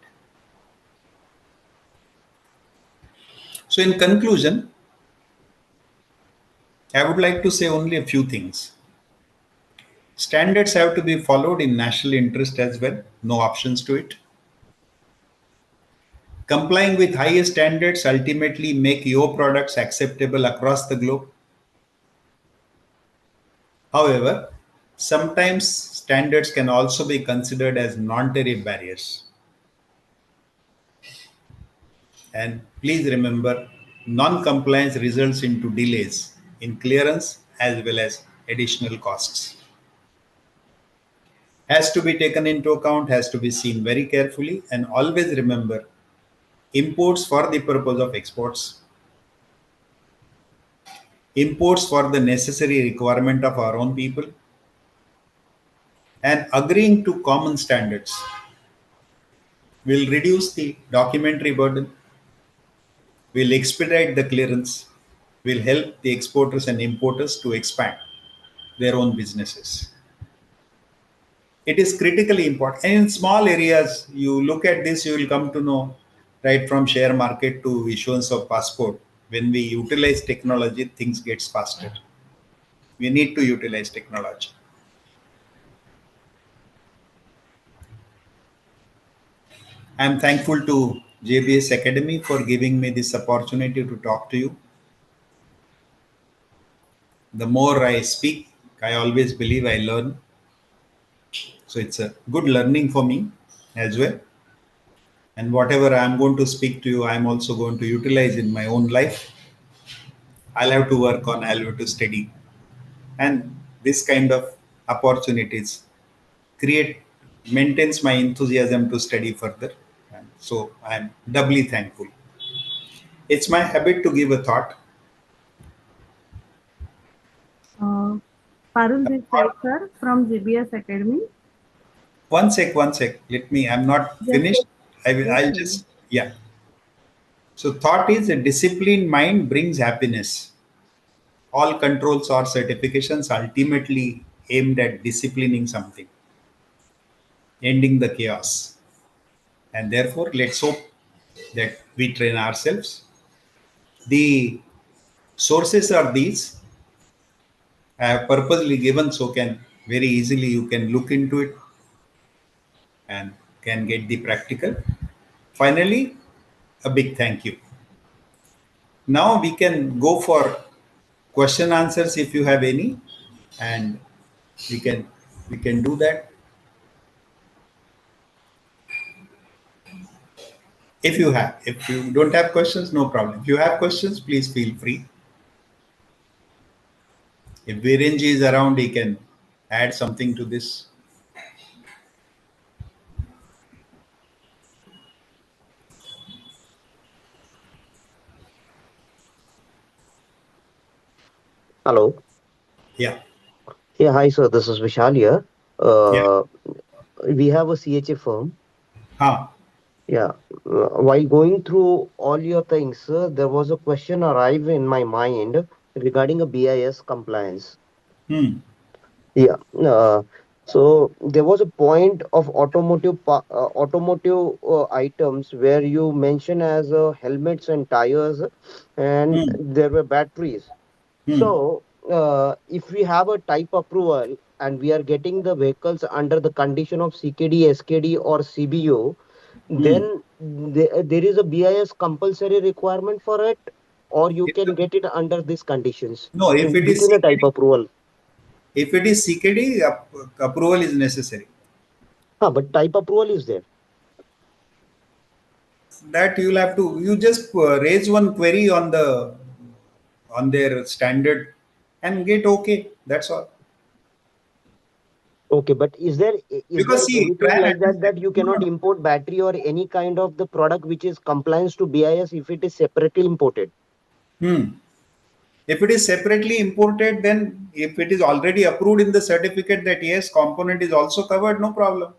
So in conclusion, I would like to say only a few things. Standards have to be followed in national interest as well, no options to it. Complying with higher standards ultimately make your products acceptable across the globe. However, sometimes standards can also be considered as non-tariff barriers. And please remember, non-compliance results into delays in clearance as well as additional costs. Has to be taken into account, has to be seen very carefully, and always remember, imports for the purpose of exports, imports for the necessary requirement of our own people, and agreeing to common standards will reduce the documentary burden, will expedite the clearance, will help the exporters and importers to expand their own businesses. It is critically important. And in small areas, you look at this, you will come to know, right from share market to issuance of passport. When we utilize technology, things gets faster. We need to utilize technology. I am thankful to JBS Academy for giving me this opportunity to talk to you. The more I speak, I always believe I learn. So it's a good learning for me as well. And whatever I'm going to speak to you, I'm also going to utilize in my own life. I'll have to work on, I'll have to study. And this kind of opportunities create, maintains my enthusiasm to study further. And so I'm doubly thankful. It's my habit to give a thought. Uh, Parul this side, sir, from JBS Academy. One sec. Let me, I'm not Just finished. I'll okay. just, yeah. So thought is a disciplined mind brings happiness. All controls or certifications ultimately aimed at disciplining something, ending the chaos. And therefore, let's hope that we train ourselves. The sources are these. I have purposely given so can very easily you can look into it and can get the practical. Finally, a big thank you. Now we can go for question answers if you have any, and we can we can do that. If you have, if you don't have questions, no problem. If you have questions, please feel free. If Virenji is around, he can add something to this. Hello. Yeah, Yeah, hi, sir. This is Vishal here. yeah. Uh, we have a CHA firm. Huh. Yeah. While going through all your things, sir, there was a question arrive in my mind regarding a BIS compliance. Hmm. Yeah. So there was a point of automotive items where you mention as helmets and tires, and Hmm. there were batteries. Hmm. So, if we have a type approval and we are getting the vehicles under the condition of CKD, SKD, or CBO, Hmm. then there is a BIS compulsory requirement for it, or you If can the, get it under these conditions no, if it is within a type CKD, approval. if it is CKD, approval is necessary. But type approval is there. That you'll have to. You just raise one query on their standard and get okay. That's all. Okay, but is there Because see, anything try and like that understand. that you No, no, cannot no. import battery or any kind of the product which is compliance to BIS if it is separately imported? Hmm. If it is separately imported, then if it is already approved in the certificate that yes, component is also covered, no problem.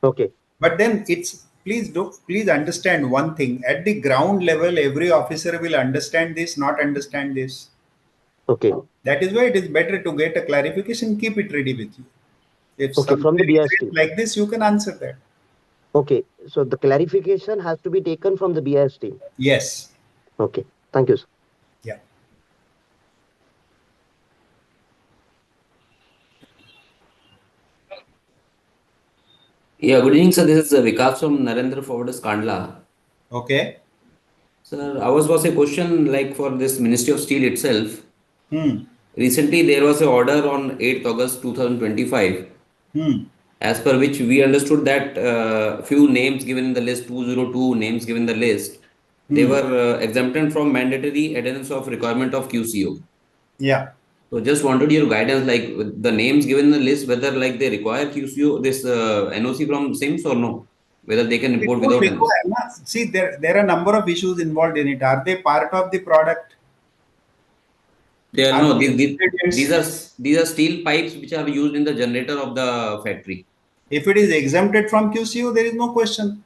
Okay, But then it's please understand one thing. At the ground level, every officer will understand this, not understand this. okay, That is why it is better to get a clarification, keep it ready with you. If okay, some from the query is BIS raised team. like this, you can answer that. Okay, so the clarification has to be taken from the BIS team. Yes. Okay, thank you, sir. Yeah. Yeah, good evening, sir. This is Vikas from Narendra Forwarders Kandla. Okay. Sir, ours was a question like for this Ministry of Steel itself. Hmm. Recently, there was an order on 8th August 2025, Hmm. as per which we understood that few names given in the list, 202 names given in the list, they Hmm. were exempted from mandatory adherence of requirement of QCO. Yeah. So just wanted your guidance, like with the names given in the list, whether like they require QCO, this NOC from SIMS or no, whether they can It import won't without NOC. require. Na. See, there are a number of issues involved in it. Are they part of the product? They are Are no, they ingredients? these are steel pipes which are used in the generator of the factory. If it is exempted from QCO, there is no question.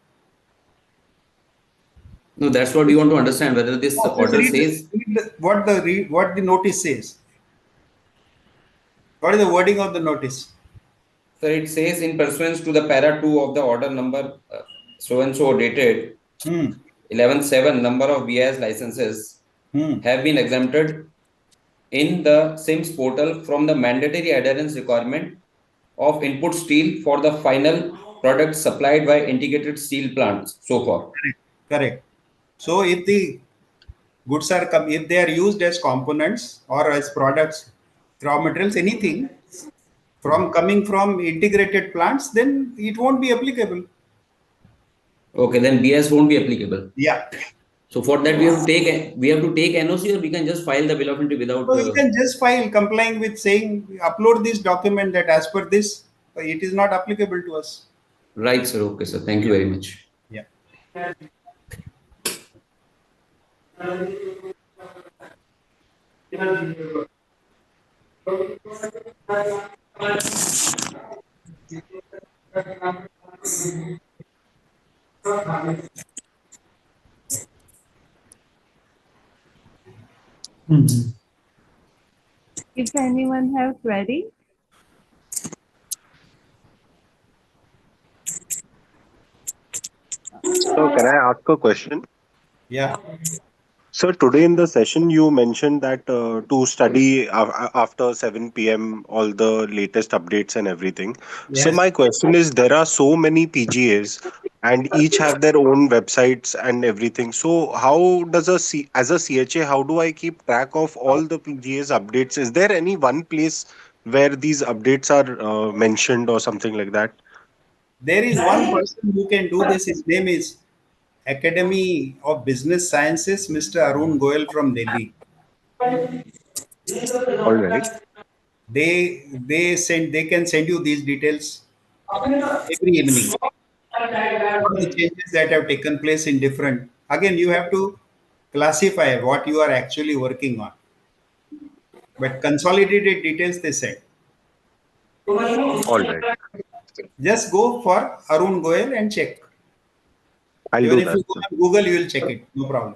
No, that's what we want to understand whether this No, just order says, what the notice says. What is the wording of the notice? so it says in pursuance to the para 2 of the order number so and so dated Hmm. 11/7, number of BIS licenses Hmm. have been exempted in the SIMS portal from the mandatory adherence requirement of input steel for the final product supplied by integrated steel plants so far. Correct. So if the goods are if they are used as components or as products, raw materials, anything from coming from integrated plants, then it won't be applicable. Okay, then BS won't be applicable. Yeah. So for that we have to take NOC, or we can just file the bill of entry without. So you can just file complying with saying upload this document that as per this, it is not applicable to us. Right, sir. Okay, sir. Thank you Yeah. very much. Yeah. If anyone have query, So can I ask a question? Yeah. So today in the session you mentioned that to study after 7 p.m. all the latest updates and everything. So Yes. my question is, there are so many PGAs and each have their own websites and everything. So how does as a CHA, how do I keep track of all the PGA's updates? Is there any one place where these updates are mentioned or something like that? There is one person who can do this. His name is Academy of Business Sciences, Mr. Arun Goyal from Delhi. All right. They can send you these details every evening. All the changes that have taken place in different. Again, you have to classify what you are actually working on. But consolidated details they send. All right. Just go for Arun Goyal and check. I'll Even do if that, you go sir. on Google, you will check it. No problem.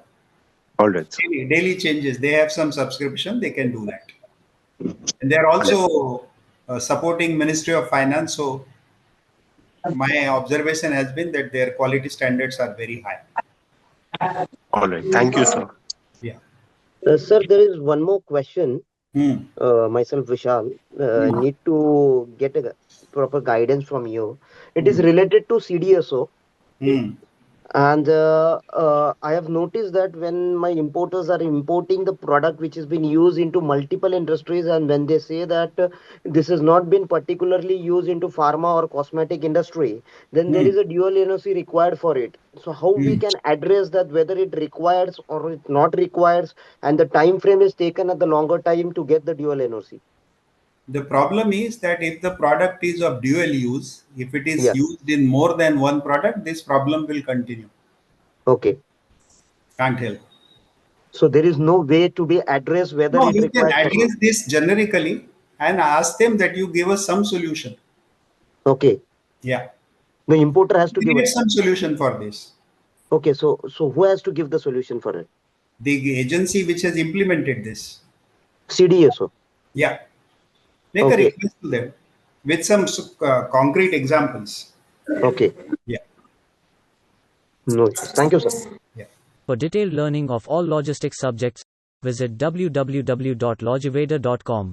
All right, sir. Daily changes. They have some subscription. They can do that. And they are Yes. also supporting Ministry of Finance. So my observation has been that their quality standards are very high. All right. Thank you, sir. Yeah. Sir, there is one more question. Hmm. Myself, Vishal, Hmm. need to get a proper guidance from you. It is Hmm. related to CDSO. Hmm. And I have noticed that when my importers are importing the product which has been used into multiple industries, and when they say that this has not been particularly used into pharma or cosmetic industry, then there Hmm. is a dual NOC required for it. So how we Hmm. can address that, whether it requires or it not requires, and the time frame is taken at the longer time to get the dual NOC? The problem is that if the product is of dual use, if it is Yeah. used in more than one product, this problem will continue. Okay. Can't help. So there is no way to be addressed whether No, it you can requires or not. address this generically and ask them that you give us some solution. Okay. Yeah. The importer has to give Create us. some solution for this. Okay, so who has to give the solution for it? The agency which has implemented this. CDSO. Yeah. Make a Okay, request to them with some concrete examples. okay. Yeah. No issues. Thank you, sir. Yeah. For detailed learning of all logistics subjects, visit www.logiveda.com.